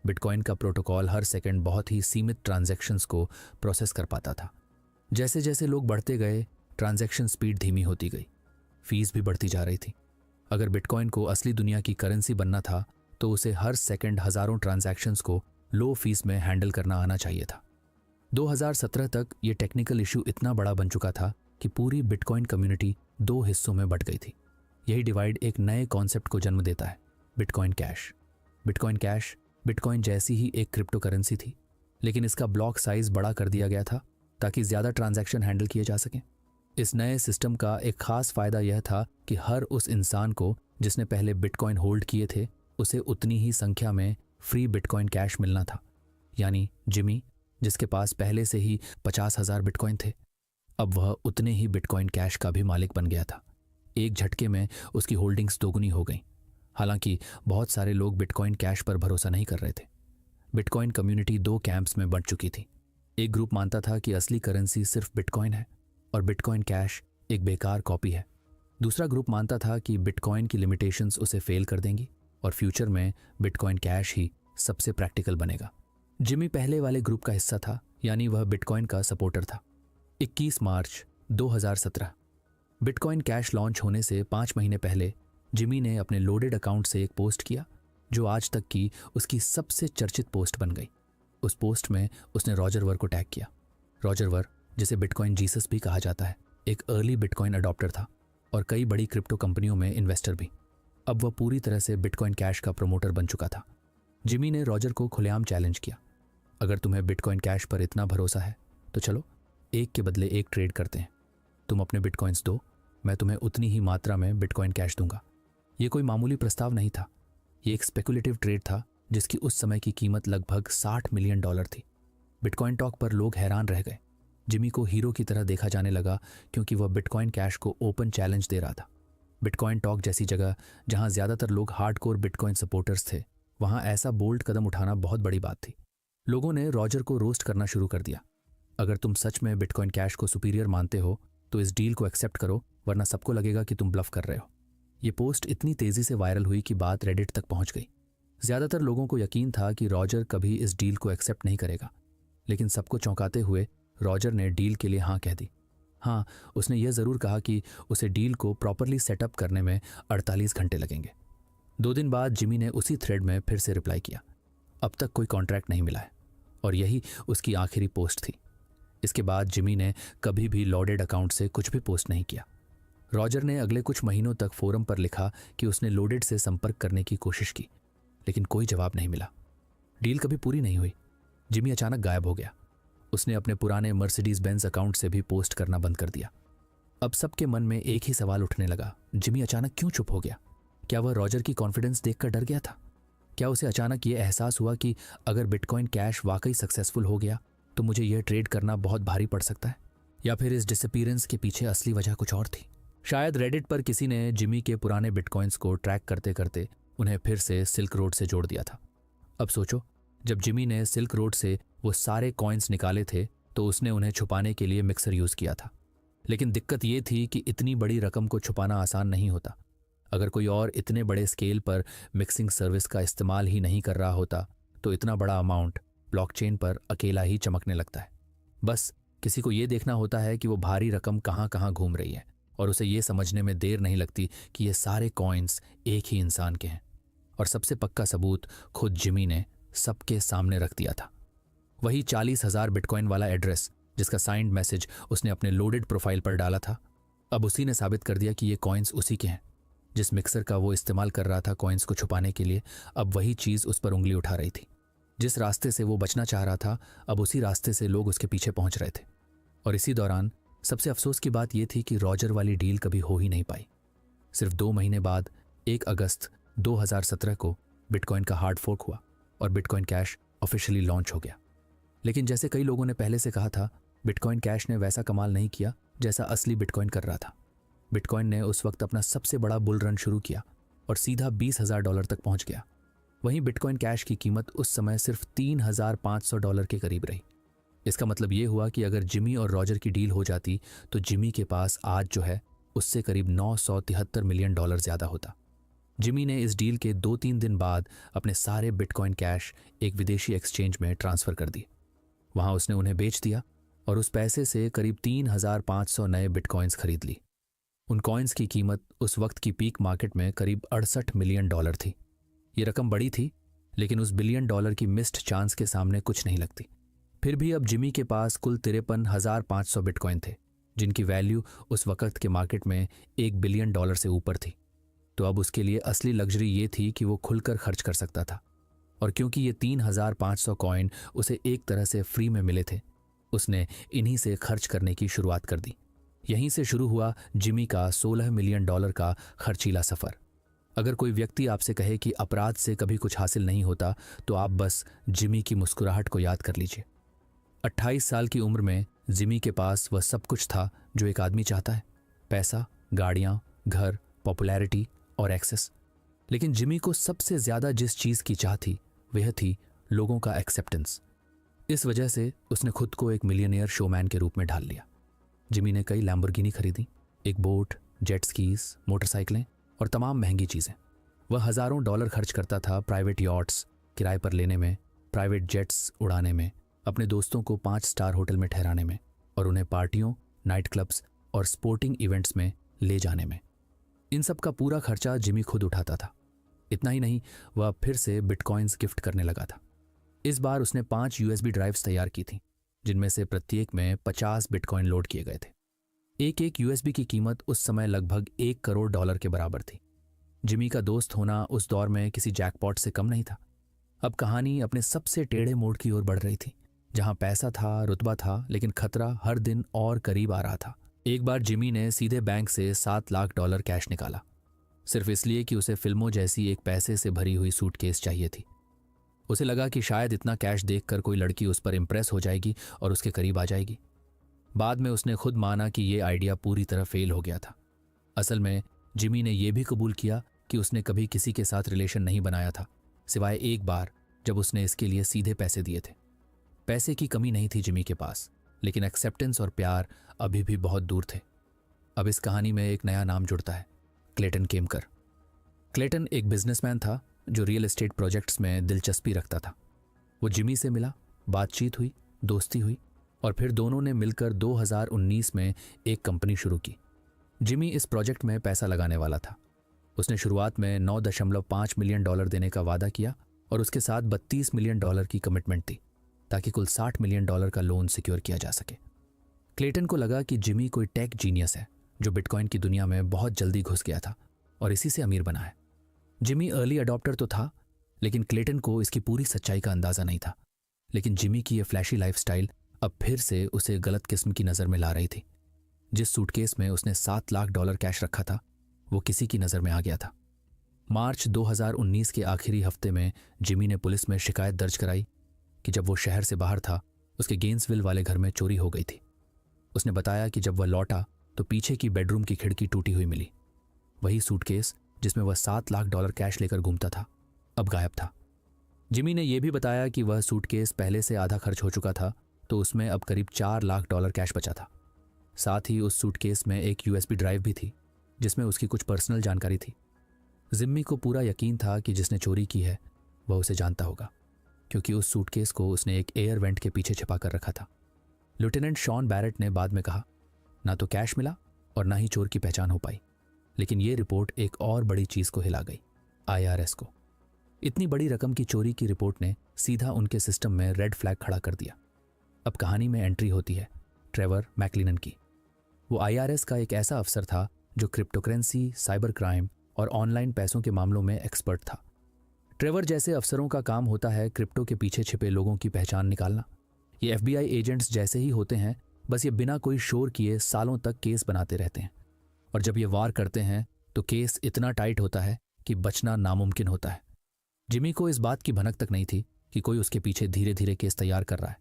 बिटकॉइन का प्रोटोकॉल हर सेकंड बहुत ही सीमित ट्रांजैक्शंस को प्रोसेस कर पाता था। जैसे जैसे लोग बढ़ते गए, ट्रांजैक्शन स्पीड धीमी होती गई, फीस भी बढ़ती जा रही थी। अगर बिटकॉइन को असली दुनिया की करेंसी बनना था तो उसे हर सेकंड हजारों ट्रांजैक्शंस को लो फीस में हैंडल करना आना चाहिए था। 2017 तक ये टेक्निकल इशू इतना बड़ा बन चुका था कि पूरी बिटकॉइन कम्युनिटी 2 हिस्सों में बंट गई थी। यही डिवाइड एक नए कॉन्सेप्ट को जन्म देता है, bitcoin cash. Bitcoin cash bitcoin जैसी ही एक क्रिप्टो करेंसी थी, लेकिन इसका ब्लॉक साइज बड़ा कर दिया गया था ताकि ज़्यादा ट्रांजैक्शन हैंडल किए जा सकें। इस नए सिस्टम का एक खास फायदा यह था कि हर उस इंसान को जिसने पहले बिटकॉइन होल्ड किए थे उसे उतनी ही संख्या में फ्री बिटकॉइन कैश मिलना था। यानी जिमी, जिसके पास पहले से ही 50,000 बिटकॉइन थे, अब वह उतने ही बिटकॉइन कैश का भी मालिक बन गया था। एक झटके में उसकी होल्डिंग्स दोगुनी हो गईं। हालांकि बहुत सारे लोग बिटकॉइन कैश पर भरोसा नहीं कर रहे थे। बिटकॉइन कम्युनिटी 2 कैंप्स में बंट चुकी थी। एक ग्रुप मानता था कि असली करेंसी सिर्फ बिटकॉइन है और बिटकॉइन कैश एक बेकार कॉपी है। दूसरा ग्रुप मानता था कि बिटकॉइन की लिमिटेशंस उसे फेल कर देंगी और फ्यूचर में बिटकॉइन कैश ही सबसे प्रैक्टिकल बनेगा। जिमी पहले वाले ग्रुप का हिस्सा था, यानी वह बिटकॉइन का सपोर्टर था। 21 मार्च 2017 बिटकॉइन कैश लॉन्च होने से 5 महीने पहले जिमी ने अपने लोडेड अकाउंट से एक पोस्ट किया जो आज तक की उसकी सबसे चर्चित पोस्ट बन गई। उस पोस्ट में उसने रॉजर वर को टैग किया। रॉजर वर, जिसे बिटकॉइन जीसस भी कहा जाता है, एक अर्ली बिटकॉइन अडॉप्टर था और कई बड़ी क्रिप्टो कंपनियों में इन्वेस्टर भी। अब वह पूरी तरह से बिटकॉइन कैश का प्रमोटर बन चुका था। जिमी ने रॉजर को खुलेआम चैलेंज किया, अगर तुम्हें बिटकॉइन कैश पर इतना भरोसा है तो चलो एक के बदले एक ट्रेड करते हैं। तुम अपने बिटकॉइंस दो, मैं तुम्हें उतनी ही मात्रा में बिटकॉइन कैश दूंगा। ये कोई मामूली प्रस्ताव नहीं था, ये एक स्पेकुलेटिव ट्रेड था जिसकी उस समय की कीमत लगभग $60 मिलियन थी। बिटकॉइन टॉक पर लोग हैरान रह गए। जिमी को हीरो की तरह देखा जाने लगा क्योंकि वह बिटकॉइन कैश को ओपन चैलेंज दे रहा था। बिटकॉइन टॉक जैसी जगह जहां ज्यादातर लोग हार्डकोर बिटकॉइन सपोर्टर्स थे, वहां ऐसा बोल्ड कदम उठाना बहुत बड़ी बात थी। लोगों ने रॉजर को रोस्ट करना शुरू कर दिया। अगर तुम सच में बिटकॉइन कैश को सुपीरियर मानते हो तो इस डील को एक्सेप्ट करो, वरना सबको लगेगा कि तुम ब्लफ कर रहे हो। ये पोस्ट इतनी तेजी से वायरल हुई कि बात रेडिट तक पहुंच गई। ज्यादातर लोगों को यकीन था कि रॉजर कभी इस डील को एक्सेप्ट नहीं करेगा, लेकिन सबको चौंकाते हुए रॉजर ने डील के लिए हाँ कह दी। हाँ, उसने यह जरूर कहा कि उसे डील को प्रॉपरली सेटअप करने में 48 घंटे लगेंगे। 2 दिन बाद जिमी ने उसी थ्रेड में फिर से रिप्लाई किया। अब तक कोई कॉन्ट्रैक्ट नहीं मिला है और यही उसकी आखिरी पोस्ट थी। इसके बाद जिमी ने कभी भी लोडेड अकाउंट से कुछ भी पोस्ट नहीं किया। रॉजर ने अगले कुछ महीनों तक फोरम पर लिखा कि उसने लोडेड से संपर्क करने की कोशिश की, लेकिन कोई जवाब नहीं मिला। डील कभी पूरी नहीं हुई। जिमी अचानक गायब हो गया। उसने अपने पुराने मर्सिडीज बेंज अकाउंट से भी पोस्ट करना बंद कर दिया। अब सबके मन में एक ही सवाल उठने लगा, जिमी अचानक क्यों चुप हो गया? क्या वह रॉजर की कॉन्फिडेंस देखकर डर गया था? क्या उसे अचानक ये एहसास हुआ कि अगर बिटकॉइन कैश वाकई सक्सेसफुल हो गया तो मुझे यह ट्रेड करना बहुत भारी पड़ सकता है? या फिर इस डिसअपीयरेंस के पीछे असली वजह कुछ और थी? शायद रेडिट पर किसी ने जिमी के पुराने बिटकॉइंस को ट्रैक करते करते उन्हें फिर से सिल्क रोड से जोड़ दिया था। अब सोचो, जब जिमी ने सिल्क रोड से वो सारे कॉइन्स निकाले थे तो उसने उन्हें छुपाने के लिए मिक्सर यूज किया था। लेकिन दिक्कत ये थी कि इतनी बड़ी रकम को छुपाना आसान नहीं होता। अगर कोई और इतने बड़े स्केल पर मिक्सिंग सर्विस का इस्तेमाल ही नहीं कर रहा होता तो इतना बड़ा अमाउंट ब्लॉकचेन पर अकेला ही चमकने लगता है। बस किसी को ये देखना होता है कि वो भारी रकम कहाँ कहाँ घूम रही है, और उसे ये समझने में देर नहीं लगती कि ये सारे कॉइन्स एक ही इंसान के हैं। और सबसे पक्का सबूत खुद जिमी ने सबके सामने रख दिया था। वही 40,000 बिटकॉइन वाला एड्रेस जिसका साइंड मैसेज उसने अपने लोडेड प्रोफाइल पर डाला था, अब उसी ने साबित कर दिया कि ये कॉइन्स उसी के हैं। जिस मिक्सर का वो इस्तेमाल कर रहा था कॉइन्स को छुपाने के लिए, अब वही चीज़ उस पर उंगली उठा रही थी। जिस रास्ते से वो बचना चाह रहा था, अब उसी रास्ते से लोग उसके पीछे पहुंच रहे थे। और इसी दौरान सबसे अफसोस की बात यह थी कि रॉजर वाली डील कभी हो ही नहीं पाई। सिर्फ 2 महीने बाद 1 अगस्त 2017 को बिटकॉइन का हार्ड फोर्क हुआ और बिटकॉइन कैश ऑफिशियली लॉन्च हो गया। लेकिन जैसे कई लोगों ने पहले से कहा था, बिटकॉइन कैश ने वैसा कमाल नहीं किया जैसा असली बिटकॉइन कर रहा था। बिटकॉइन ने उस वक्त अपना सबसे बड़ा बुल रन शुरू किया और सीधा $20,000 तक पहुंच गया। वहीं बिटकॉइन कैश की कीमत उस समय सिर्फ $3,500 के करीब रही। इसका मतलब ये हुआ कि अगर जिमी और रॉजर की डील हो जाती तो जिमी के पास आज जो है उससे करीब $973 मिलियन ज्यादा होता। जिमी ने इस डील के 2-3 दिन बाद अपने सारे बिटकॉइन कैश एक विदेशी एक्सचेंज में ट्रांसफर कर दिए। वहां उसने उन्हें बेच दिया और उस पैसे से करीब 3,500 नए बिटकॉइंस खरीद ली। उन कॉइन्स की कीमत उस वक्त की पीक मार्केट में करीब $68 मिलियन थी। ये रकम बड़ी थी, लेकिन उस $1 बिलियन की मिस्ड चांस के सामने कुछ नहीं लगती। फिर भी अब जिमी के पास कुल 53,500 बिटकॉइन थे, जिनकी वैल्यू उस वक्त के मार्केट में $1 बिलियन से ऊपर थी। तो अब उसके लिए असली लग्जरी ये थी कि वो खुलकर खर्च कर सकता था। और क्योंकि ये 3,500 कॉइन उसे एक तरह से फ्री में मिले थे, उसने इन्हीं से खर्च करने की शुरुआत कर दी। यहीं से शुरू हुआ जिमी का $16 मिलियन का खर्चीला सफर। अगर कोई व्यक्ति आपसे कहे कि अपराध से कभी कुछ हासिल नहीं होता, तो आप बस जिमी की मुस्कुराहट को याद कर लीजिए। 28 साल की उम्र में जिमी के पास वह सब कुछ था जो एक आदमी चाहता है: पैसा, गाड़ियां, घर, पॉपुलैरिटी और एक्सेस। लेकिन जिमी को सबसे ज्यादा जिस चीज की चाह थी वह थी लोगों का एक्सेप्टेंस। इस वजह से उसने खुद को एक मिलियनियर शोमैन के रूप में ढाल लिया। जिमी ने कई लैम्बोर्गिनी खरीदी, एक बोट, जेट स्कीज, मोटरसाइकिलें और तमाम महंगी चीजें। वह हजारों डॉलर खर्च करता था प्राइवेट यॉट्स किराए पर लेने में, प्राइवेट जेट्स उड़ाने में, अपने दोस्तों को 5 स्टार होटल में ठहराने में और उन्हें पार्टियों, नाइट क्लब्स और स्पोर्टिंग इवेंट्स में ले जाने में। इन सब का पूरा खर्चा जिमी खुद उठाता था। इतना ही नहीं, वह फिर से बिटकॉइंस गिफ्ट करने लगा था। इस बार उसने 5 USB ड्राइव्स तैयार की थी, जिनमें से प्रत्येक में 50 बिटकॉइन लोड किए गए थे। एक USB की कीमत उस समय लगभग $1 करोड़ के बराबर थी। जिमी का दोस्त होना उस दौर में किसी जैकपॉट से कम नहीं था। अब कहानी अपने सबसे टेढ़े मोड़ की ओर बढ़ रही थी, जहां पैसा था, रुतबा था, लेकिन खतरा हर दिन और करीब आ रहा था। एक बार जिमी ने सीधे बैंक से $7 लाख कैश निकाला, सिर्फ इसलिए कि उसे फिल्मों जैसी एक पैसे से भरी हुई सूटकेस चाहिए थी। उसे लगा कि शायद इतना कैश देखकर कोई लड़की उस पर इंप्रेस हो जाएगी और उसके करीब आ जाएगी। बाद में उसने खुद माना कि यह आइडिया पूरी तरह फेल हो गया था। असल में जिमी ने यह भी कबूल किया कि उसने कभी किसी के साथ रिलेशन नहीं बनाया था, सिवाय एक बार जब उसने इसके लिए सीधे पैसे दिए थे। पैसे की कमी नहीं थी जिमी के पास, लेकिन एक्सेप्टेंस और प्यार अभी भी बहुत दूर थे। अब इस कहानी में एक नया नाम जुड़ता है: क्लेटन केमकर। क्लेटन एक बिजनेसमैन था जो रियल एस्टेट प्रोजेक्ट्स में दिलचस्पी रखता था। वो जिमी से मिला, बातचीत हुई, दोस्ती हुई और फिर दोनों ने मिलकर 2019 में एक कंपनी शुरू की। जिमी इस प्रोजेक्ट में पैसा लगाने वाला था। उसने शुरुआत में $9.5 मिलियन देने का वादा किया और उसके साथ $32 मिलियन की कमिटमेंट दी, ताकि कुल $60 मिलियन का लोन सिक्योर किया जा सके। क्लेटन को लगा कि जिमी कोई टेक जीनियस है जो बिटकॉइन की दुनिया में बहुत जल्दी घुस गया था और इसी से अमीर बना है। जिमी अर्ली अडॉप्टर तो था, लेकिन क्लेटन को इसकी पूरी सच्चाई का अंदाजा नहीं था। लेकिन जिमी की यह फ्लैशी लाइफस्टाइल अब फिर से उसे गलत किस्म की नज़र में ला रही थी। जिस सूटकेस में उसने $7 लाख कैश रखा था वो किसी की नज़र में आ गया था। मार्च 2019 के आखिरी हफ्ते में जिमी ने पुलिस में शिकायत दर्ज कराई कि जब वो शहर से बाहर था उसके गेंसविल वाले घर में चोरी हो गई थी। उसने बताया कि जब वह लौटा तो पीछे की बेडरूम की खिड़की टूटी हुई मिली। वही सूटकेस जिसमें वह $7 लाख कैश लेकर घूमता था अब गायब था। जिमी ने यह भी बताया कि वह सूटकेस पहले से आधा खर्च हो चुका था, तो उसमें अब करीब $4 लाख कैश बचा था। साथ ही उस सूटकेस में एक USB ड्राइव भी थी जिसमें उसकी कुछ पर्सनल जानकारी थी। जिम्मी को पूरा यकीन था कि जिसने चोरी की है वह उसे जानता होगा, क्योंकि उस सूटकेस को उसने एक एयर वेंट के पीछे छिपा कर रखा था। लेफ्टिनेंट शॉन बैरेट ने बाद में कहा, ना तो कैश मिला और ना ही चोर की पहचान हो पाई। लेकिन यह रिपोर्ट एक और बड़ी चीज को हिला गई, IRS को। इतनी बड़ी रकम की चोरी की रिपोर्ट ने सीधा उनके सिस्टम में रेड फ्लैग खड़ा कर दिया। अब कहानी में एंट्री होती है ट्रेवर मैकलिनन की। वो IRS का एक ऐसा अफसर था जो क्रिप्टोकरेंसी, साइबर क्राइम और ऑनलाइन पैसों के मामलों में एक्सपर्ट था। ट्रेवर जैसे अफसरों का काम होता है क्रिप्टो के पीछे छिपे लोगों की पहचान निकालना। ये FBI एजेंट्स जैसे ही होते हैं, बस ये बिना कोई शोर किए सालों तक केस बनाते रहते हैं। और जब ये वार करते हैं तो केस इतना टाइट होता है कि बचना नामुमकिन होता है। जिमी को इस बात की भनक तक नहीं थी कि कोई उसके पीछे धीरे धीरे केस तैयार कर रहा है।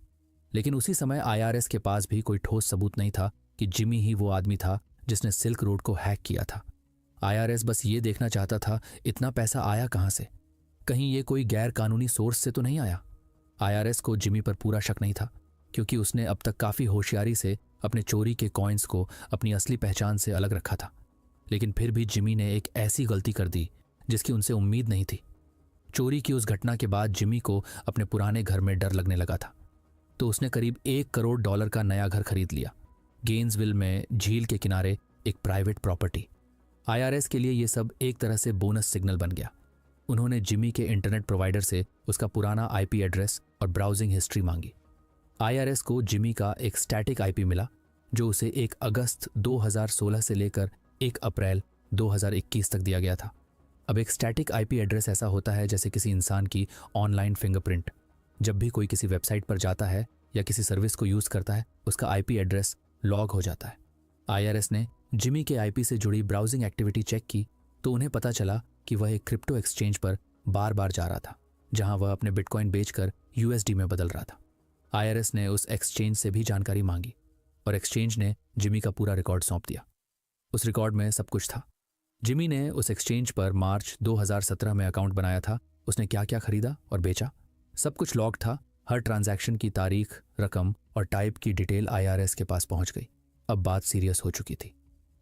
लेकिन उसी समय IRS के पास भी कोई ठोस सबूत नहीं था कि जिमी ही वो आदमी था जिसने सिल्क रोड को हैक किया था। IRS बस ये देखना चाहता था इतना पैसा आया कहाँ से, कहीं ये कोई गैर कानूनी सोर्स से तो नहीं आया। IRS को जिमी पर पूरा शक नहीं था, क्योंकि उसने अब तक काफ़ी होशियारी से अपने चोरी के कॉइन्स को अपनी असली पहचान से अलग रखा था। लेकिन फिर भी जिमी ने एक ऐसी गलती कर दी जिसकी उनसे उम्मीद नहीं थी। चोरी की उस घटना के बाद जिमी को अपने पुराने घर में डर लगने लगा था, तो उसने करीब $1 करोड़ का नया घर खरीद लिया, गेंसविल में झील के किनारे एक प्राइवेट प्रॉपर्टी। IRS के लिए यह सब एक तरह से बोनस सिग्नल बन गया। उन्होंने जिमी के इंटरनेट प्रोवाइडर से उसका पुराना IP एड्रेस और ब्राउजिंग हिस्ट्री मांगी। IRS को जिमी का एक स्टैटिक IP मिला जो उसे 1 अगस्त 2016 से लेकर 1 अप्रैल 2021 तक दिया गया था। अब एक स्टैटिक IP एड्रेस ऐसा होता है जैसे किसी इंसान की ऑनलाइन फिंगरप्रिंट। जब भी कोई किसी वेबसाइट पर जाता है या किसी सर्विस को यूज़ करता है, उसका IP एड्रेस लॉग हो जाता है। IRS ने जिमी के IP से जुड़ी ब्राउजिंग एक्टिविटी चेक की तो उन्हें पता चला कि वह एक क्रिप्टो एक्सचेंज पर बार बार जा रहा था, जहां वह अपने बिटकॉइन बेचकर USD में बदल रहा था। IRS ने उस एक्सचेंज से भी जानकारी मांगी और एक्सचेंज ने जिमी का पूरा रिकॉर्ड सौंप दिया। उस रिकॉर्ड में सब कुछ था। जिमी ने उस एक्सचेंज पर मार्च 2017 में अकाउंट बनाया था। उसने क्या क्या खरीदा और बेचा, सब कुछ लॉग था। हर ट्रांजैक्शन की तारीख, रकम और टाइप की डिटेल IRS के पास पहुंच गई। अब बात सीरियस हो चुकी थी।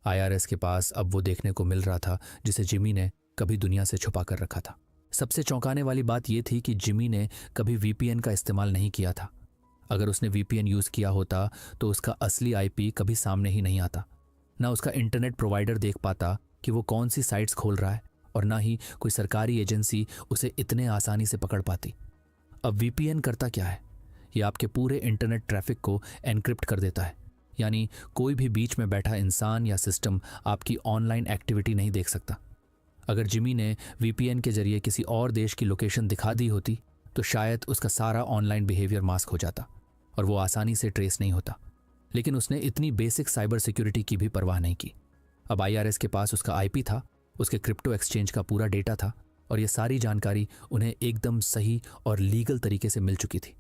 IRS के पास अब वो देखने को मिल रहा था जिसे जिमी ने कभी दुनिया से छुपा कर रखा था। सबसे चौंकाने वाली बात यह थी कि जिमी ने कभी VPN का इस्तेमाल नहीं किया था। अगर उसने VPN यूज़ किया होता तो उसका असली IP कभी सामने ही नहीं आता। ना उसका इंटरनेट प्रोवाइडर देख पाता कि वो कौन सी साइट्स खोल रहा है, और ना ही कोई सरकारी एजेंसी उसे इतने आसानी से पकड़ पाती। अब VPN करता क्या है? ये आपके पूरे इंटरनेट ट्रैफिक को एनक्रिप्ट कर देता है, यानी कोई भी बीच में बैठा इंसान या सिस्टम आपकी ऑनलाइन एक्टिविटी नहीं देख सकता। अगर जिमी ने VPN के जरिए किसी और देश की लोकेशन दिखा दी होती तो शायद उसका सारा ऑनलाइन बिहेवियर मास्क हो जाता और वो आसानी से ट्रेस नहीं होता। लेकिन उसने इतनी बेसिक साइबर सिक्योरिटी की भी परवाह नहीं की। अब IRS के पास उसका IP था, उसके क्रिप्टो एक्सचेंज का पूरा डेटा था, और ये सारी जानकारी उन्हें एकदम सही और लीगल तरीके से मिल चुकी थी।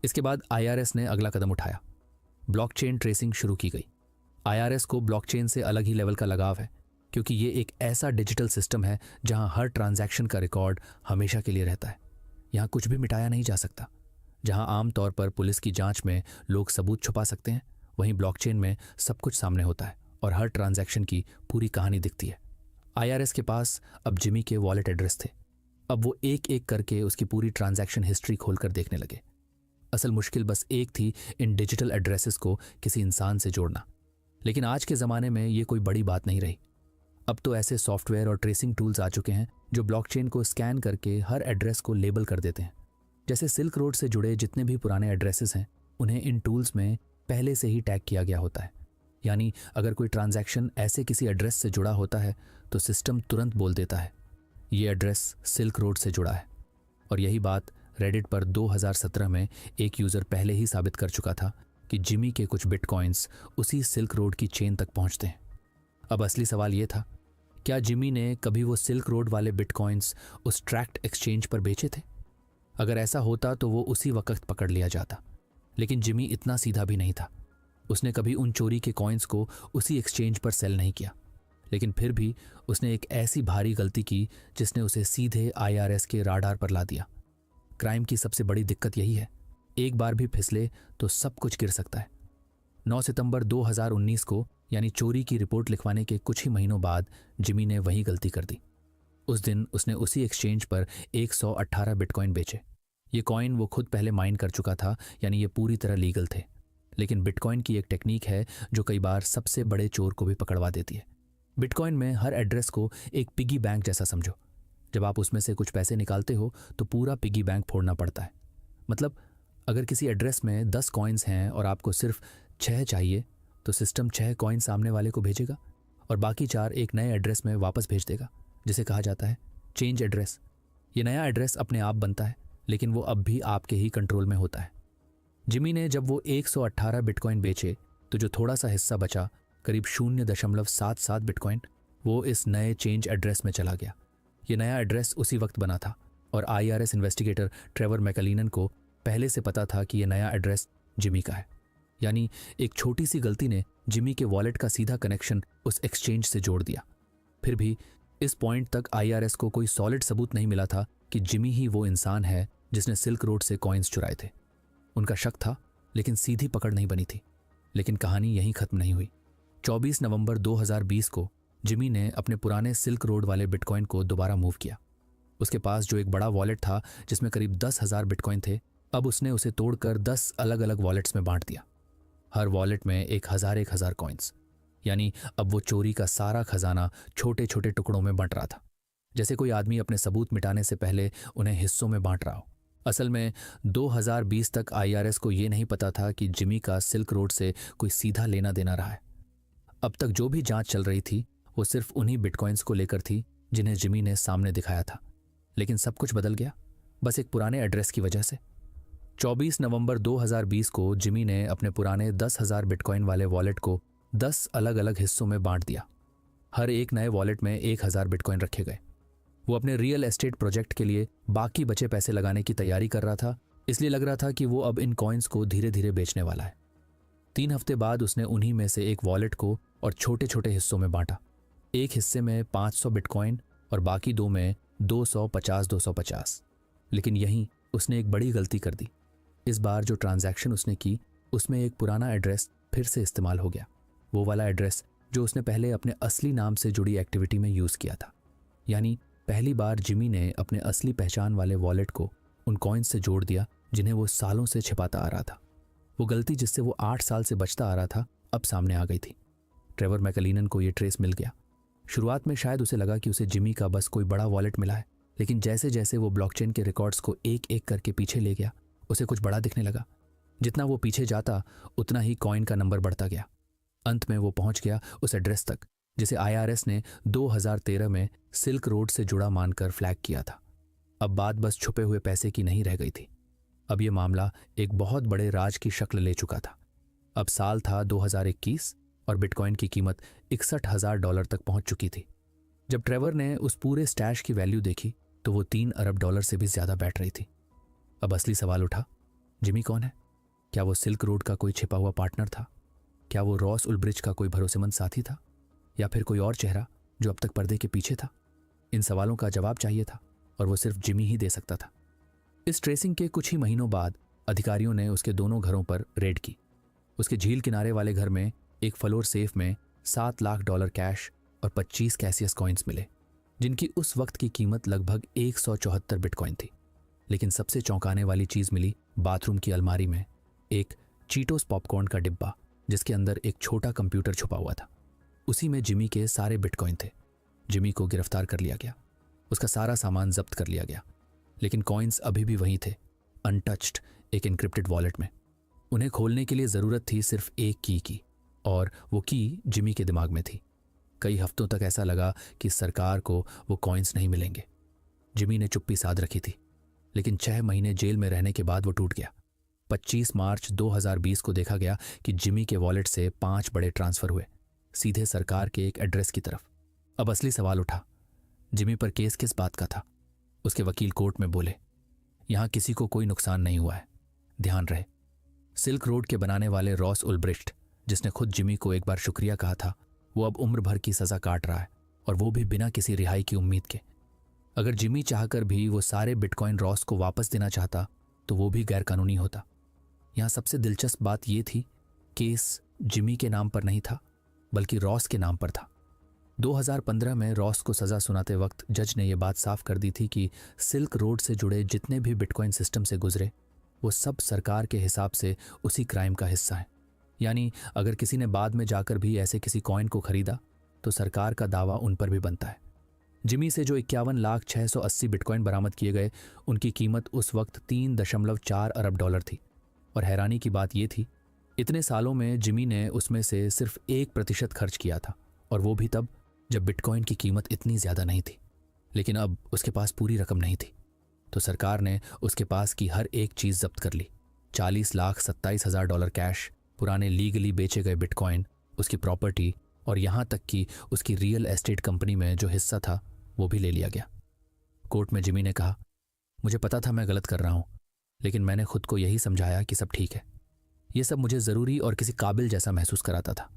इसके बाद IRS ने अगला कदम उठाया। ब्लॉकचेन ट्रेसिंग शुरू की गई। IRS को ब्लॉकचेन से अलग ही लेवल का लगाव है, क्योंकि ये एक ऐसा डिजिटल सिस्टम है जहां हर ट्रांजैक्शन का रिकॉर्ड हमेशा के लिए रहता है। यहाँ कुछ भी मिटाया नहीं जा सकता। जहां आमतौर पर पुलिस की जांच में लोग सबूत छुपा सकते हैं, वहीं ब्लॉकचेन में सब कुछ सामने होता है और हर ट्रांजैक्शन की पूरी कहानी दिखती है। IRS के पास अब जिमी के वॉलेट एड्रेस थे। अब वो एक एक करके उसकी पूरी ट्रांजैक्शन हिस्ट्री खोलकर देखने लगे। असल मुश्किल बस एक थी, इन डिजिटल एड्रेसेस को किसी इंसान से जोड़ना। लेकिन आज के ज़माने में ये कोई बड़ी बात नहीं रही। अब तो ऐसे सॉफ्टवेयर और ट्रेसिंग टूल्स आ चुके हैं जो ब्लॉकचेन को स्कैन करके हर एड्रेस को लेबल कर देते हैं। जैसे सिल्क रोड से जुड़े जितने भी पुराने एड्रेसेस हैं, उन्हें इन टूल्स में पहले से ही टैग किया गया होता है। यानी अगर कोई ट्रांजैक्शन ऐसे किसी एड्रेस से जुड़ा होता है तो सिस्टम तुरंत बोल देता है ये एड्रेस सिल्क रोड से जुड़ा है। और यही बात रेडिट पर 2017 में एक यूज़र पहले ही साबित कर चुका था कि जिमी के कुछ बिटकॉइंस उसी सिल्क रोड की चेन तक पहुंचते हैं। अब असली सवाल ये था, क्या जिमी ने कभी वो सिल्क रोड वाले बिटकॉइंस उस ट्रैक्ट एक्सचेंज पर बेचे थे? अगर ऐसा होता तो वो उसी वक्त पकड़ लिया जाता, लेकिन जिमी इतना सीधा भी नहीं था। उसने कभी उन चोरी के कॉइन्स को उसी एक्सचेंज पर सेल नहीं किया, लेकिन फिर भी उसने एक ऐसी भारी गलती की जिसने उसे सीधे आईआरएस के राडार पर ला दिया। क्राइम की सबसे बड़ी दिक्कत यही है, एक बार भी फिसले तो सब कुछ गिर सकता है। 9 सितंबर 2019 को, यानी चोरी की रिपोर्ट लिखवाने के कुछ ही महीनों बाद, जिमी ने वही गलती कर दी। उस दिन उसने उसी एक्सचेंज पर 118 बिटकॉइन बेचे। ये कॉइन वो खुद पहले माइन कर चुका था, यानी ये पूरी तरह लीगल थे। लेकिन बिटकॉइन की एक टेक्निक है जो कई बार सबसे बड़े चोर को भी पकड़वा देती है। बिटकॉइन में हर एड्रेस को एक पिगी बैंक जैसा समझो। जब आप उसमें से कुछ पैसे निकालते हो तो पूरा पिगी बैंक फोड़ना पड़ता है। मतलब अगर किसी एड्रेस में 10 कॉइन्स हैं और आपको सिर्फ 6 चाहिए, तो सिस्टम 6 कॉइन सामने वाले को भेजेगा और बाकी 4 एक नए एड्रेस में वापस भेज देगा, जिसे कहा जाता है चेंज एड्रेस। ये नया एड्रेस अपने आप बनता है, लेकिन वो अब भी आपके ही कंट्रोल में होता है। जिमी ने जब वो 118 बिटकॉइन बेचे तो जो थोड़ा सा हिस्सा बचा, करीब 0.77 बिटकॉइन, वो इस नए चेंज एड्रेस में चला गया। ये नया एड्रेस उसी वक्त बना था और आईआरएस इन्वेस्टिगेटर ट्रेवर मैकलिनन को पहले से पता था कि ये नया एड्रेस जिमी का है। यानी एक छोटी सी गलती ने जिमी के वॉलेट का सीधा कनेक्शन उस एक्सचेंज से जोड़ दिया। फिर भी इस पॉइंट तक आईआरएस को कोई सॉलिड सबूत नहीं मिला था कि जिमी ही वो इंसान है जिसने सिल्क रोड से कॉइन्स चुराए थे। उनका शक था, लेकिन सीधी पकड़ नहीं बनी थी। लेकिन कहानी यहीं खत्म नहीं हुई। 24 नवंबर 2020 को जिमी ने अपने पुराने सिल्क रोड वाले बिटकॉइन को दोबारा मूव किया। उसके पास जो एक बड़ा वॉलेट था जिसमें करीब 10,000 बिटकॉइन थे, अब उसने उसे तोड़कर 10 अलग अलग वॉलेट्स में बांट दिया। हर वॉलेट में 1,000 कॉइन्स। यानी अब वो चोरी का सारा खजाना छोटे छोटे टुकड़ों में बंट रहा था, जैसे कोई आदमी अपने सबूत मिटाने से पहले उन्हें हिस्सों में बांट रहा हो। असल में 2020 तक आईआरएस को ये नहीं पता था कि जिमी का सिल्क रोड से कोई सीधा लेना देना रहा है। अब तक जो भी जांच चल रही थी वो सिर्फ उन्हीं बिटकॉइंस को लेकर थी जिन्हें जिमी ने सामने दिखाया था। लेकिन सब कुछ बदल गया, बस एक पुराने एड्रेस की वजह से। 24 नवंबर 2020 को जिमी ने अपने पुराने 10,000 बिटकॉइन वाले वॉलेट को 10 अलग अलग हिस्सों में बांट दिया। हर एक नए वॉलेट में 1,000 बिटकॉइन रखे गए। वो अपने रियल एस्टेट प्रोजेक्ट के लिए बाकी बचे पैसे लगाने की तैयारी कर रहा था, इसलिए लग रहा था कि वो अब इन कॉइन्स को धीरे धीरे बेचने वाला है। 3 हफ्ते बाद उसने उन्हीं में से एक वॉलेट को और छोटे छोटे हिस्सों में बांटा। एक हिस्से में 500 बिटकॉइन और बाकी 2 में 250-250। लेकिन यहीं उसने एक बड़ी गलती कर दी। इस बार जो ट्रांजैक्शन उसने की उसमें एक पुराना एड्रेस फिर से इस्तेमाल हो गया, वो वाला एड्रेस जो उसने पहले अपने असली नाम से जुड़ी एक्टिविटी में यूज़ किया था। यानी पहली बार जिमी ने अपने असली पहचान वाले वॉलेट को उन कॉइन्स से जोड़ दिया जिन्हें वो सालों से छिपाता आ रहा था। वो गलती जिससे वो 8 साल से बचता आ रहा था अब सामने आ गई थी। ट्रेवर मैकलिनन को ये ट्रेस मिल गया। शुरुआत में शायद उसे लगा कि उसे जिमी का बस कोई बड़ा वॉलेट मिला है, लेकिन जैसे जैसे वो ब्लॉकचेन के रिकॉर्ड्स को एक एक करके पीछे ले गया, उसे कुछ बड़ा दिखने लगा। जितना वो पीछे जाता उतना ही कॉइन का नंबर बढ़ता गया। अंत में वो पहुंच गया उस एड्रेस तक जिसे आईआरएस ने 2013 में सिल्क रोड से जुड़ा मानकर फ्लैग किया था। अब बात बस छुपे हुए पैसे की नहीं रह गई थी। अब ये मामला एक बहुत बड़े राज की शक्ल ले चुका था। अब साल था 2021 और बिटकॉइन की कीमत $61,000 तक पहुंच चुकी थी। जब ट्रेवर ने उस पूरे स्टैश की वैल्यू देखी तो वो $3 अरब से भी ज्यादा बैठ रही थी। अब असली सवाल उठा, जिमी कौन है? क्या वो सिल्क रोड का कोई छिपा हुआ पार्टनर था? क्या वो रॉस उल्ब्रिच का कोई भरोसेमंद साथी था, या फिर कोई और चेहरा जो अब तक पर्दे के पीछे था? इन सवालों का जवाब चाहिए था और वो सिर्फ जिमी ही दे सकता था। इस ट्रेसिंग के कुछ ही महीनों बाद अधिकारियों ने उसके दोनों घरों पर रेड की। उसके झील किनारे वाले घर में एक फ्लोर सेफ में $7 लाख कैश और 25 कैसियस कॉइन्स मिले, जिनकी उस वक्त की कीमत लगभग 174 बिटकॉइन थी। लेकिन सबसे चौंकाने वाली चीज मिली बाथरूम की अलमारी में, एक चीटोस पॉपकॉर्न का डिब्बा जिसके अंदर एक छोटा कंप्यूटर छुपा हुआ था। उसी में जिमी के सारे बिटकॉइन थे। जिमी को गिरफ्तार कर लिया गया, उसका सारा सामान जब्त कर लिया गया, लेकिन कॉइन्स अभी भी वहीं थे, अनटच्ड, एक एन्क्रिप्टेड वॉलेट में। उन्हें खोलने के लिए ज़रूरत थी सिर्फ एक की, और वो की जिमी के दिमाग में थी। कई हफ्तों तक ऐसा लगा कि सरकार को वो कॉइन्स नहीं मिलेंगे। जिमी ने चुप्पी साध रखी थी, लेकिन 6 महीने जेल में रहने के बाद वो टूट गया। 25 मार्च 2020 को देखा गया कि जिमी के वॉलेट से 5 बड़े ट्रांसफर हुए, सीधे सरकार के एक एड्रेस की तरफ। अब असली सवाल उठा, जिमी पर केस किस बात का था? उसके वकील कोर्ट में बोले, यहां किसी को कोई नुकसान नहीं हुआ है, ध्यान रहे। सिल्क रोड के बनाने वाले रॉस उल्ब्रिस्ट, जिसने खुद जिमी को एक बार शुक्रिया कहा था, वो अब उम्र भर की सजा काट रहा है, और वो भी बिना किसी रिहाई की उम्मीद के। अगर जिमी चाहकर भी वो सारे बिटकॉइन रॉस को वापस देना चाहता तो वो भी गैरकानूनी होता। यहां सबसे दिलचस्प बात यह थी, केस जिमी के नाम पर नहीं था, बल्कि रॉस के नाम पर था। 2015 में रॉस को सजा सुनाते वक्त जज ने यह बात साफ कर दी थी कि सिल्क रोड से जुड़े जितने भी बिटकॉइन सिस्टम से गुजरे, वो सब सरकार के हिसाब से उसी क्राइम का हिस्सा है। यानी अगर किसी ने बाद में जाकर भी ऐसे किसी कॉइन को खरीदा तो सरकार का दावा उन पर भी बनता है। जिमी से जो 51,680 बिटकॉइन बरामद किए गए, उनकी कीमत उस वक्त 3.4 अरब डॉलर थी। और हैरानी की बात यह थी, इतने सालों में जिमी ने उसमें से सिर्फ 1% खर्च किया था, और वो भी तब जब बिटकॉइन की कीमत इतनी ज्यादा नहीं थी। लेकिन अब उसके पास पूरी रकम नहीं थी, तो सरकार ने उसके पास की हर एक चीज जब्त कर ली। 40,27,000 डॉलर कैश, पुराने लीगली बेचे गए बिटकॉइन, उसकी प्रॉपर्टी, और यहां तक कि उसकी रियल एस्टेट कंपनी में जो हिस्सा था वो भी ले लिया गया। कोर्ट में जिमी ने कहा, मुझे पता था मैं गलत कर रहा हूं, लेकिन मैंने खुद को यही समझाया कि सब ठीक है। यह सब मुझे जरूरी और किसी काबिल जैसा महसूस कराता था।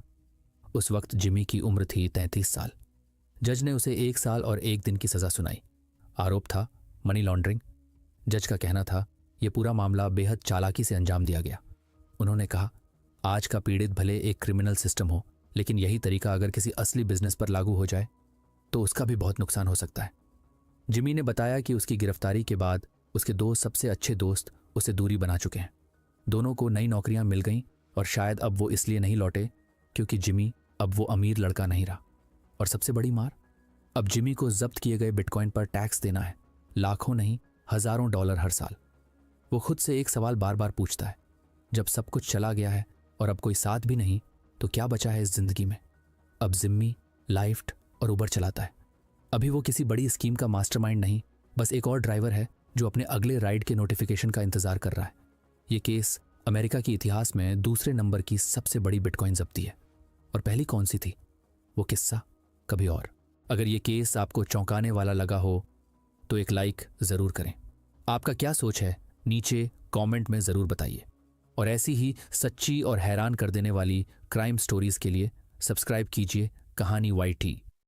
उस वक्त जिमी की उम्र थी 33 साल। जज ने उसे 1 साल और 1 दिन की सजा सुनाई। आरोप था मनी लॉन्ड्रिंग। जज का कहना था यह पूरा मामला बेहद चालाकी से अंजाम दिया गया। उन्होंने कहा, आज का पीड़ित भले एक क्रिमिनल सिस्टम हो, लेकिन यही तरीका अगर किसी असली बिजनेस पर लागू हो जाए तो उसका भी बहुत नुकसान हो सकता है। जिमी ने बताया कि उसकी गिरफ्तारी के बाद उसके 2 सबसे अच्छे दोस्त उसे दूरी बना चुके हैं। दोनों को नई नौकरियां मिल गईं, और शायद अब वो इसलिए नहीं लौटे क्योंकि जिमी अब वो अमीर लड़का नहीं रहा। और सबसे बड़ी मार, अब जिमी को जब्त किए गए बिटकॉइन पर टैक्स देना है, लाखों नहीं हजारों डॉलर हर साल। वो खुद से एक सवाल बार बार पूछता है, जब सब कुछ चला गया है और अब कोई साथ भी नहीं, तो क्या बचा है इस जिंदगी में? अब जिम्मी लाइफ्ट और उबर चलाता है। अभी वो किसी बड़ी स्कीम का मास्टरमाइंड नहीं, बस एक और ड्राइवर है जो अपने अगले राइड के नोटिफिकेशन का इंतजार कर रहा है। ये केस अमेरिका के इतिहास में दूसरे नंबर की सबसे बड़ी बिटकॉइन जब्ती है। और पहली कौन सी थी, वो किस्सा कभी और। अगर ये केस आपको चौंकाने वाला लगा हो तो एक लाइक जरूर करें। आपका क्या सोच है नीचे कमेंट में जरूर बताइए, और ऐसी ही सच्ची और हैरान कर देने वाली क्राइम स्टोरीज के लिए सब्सक्राइब कीजिए कहानी YT।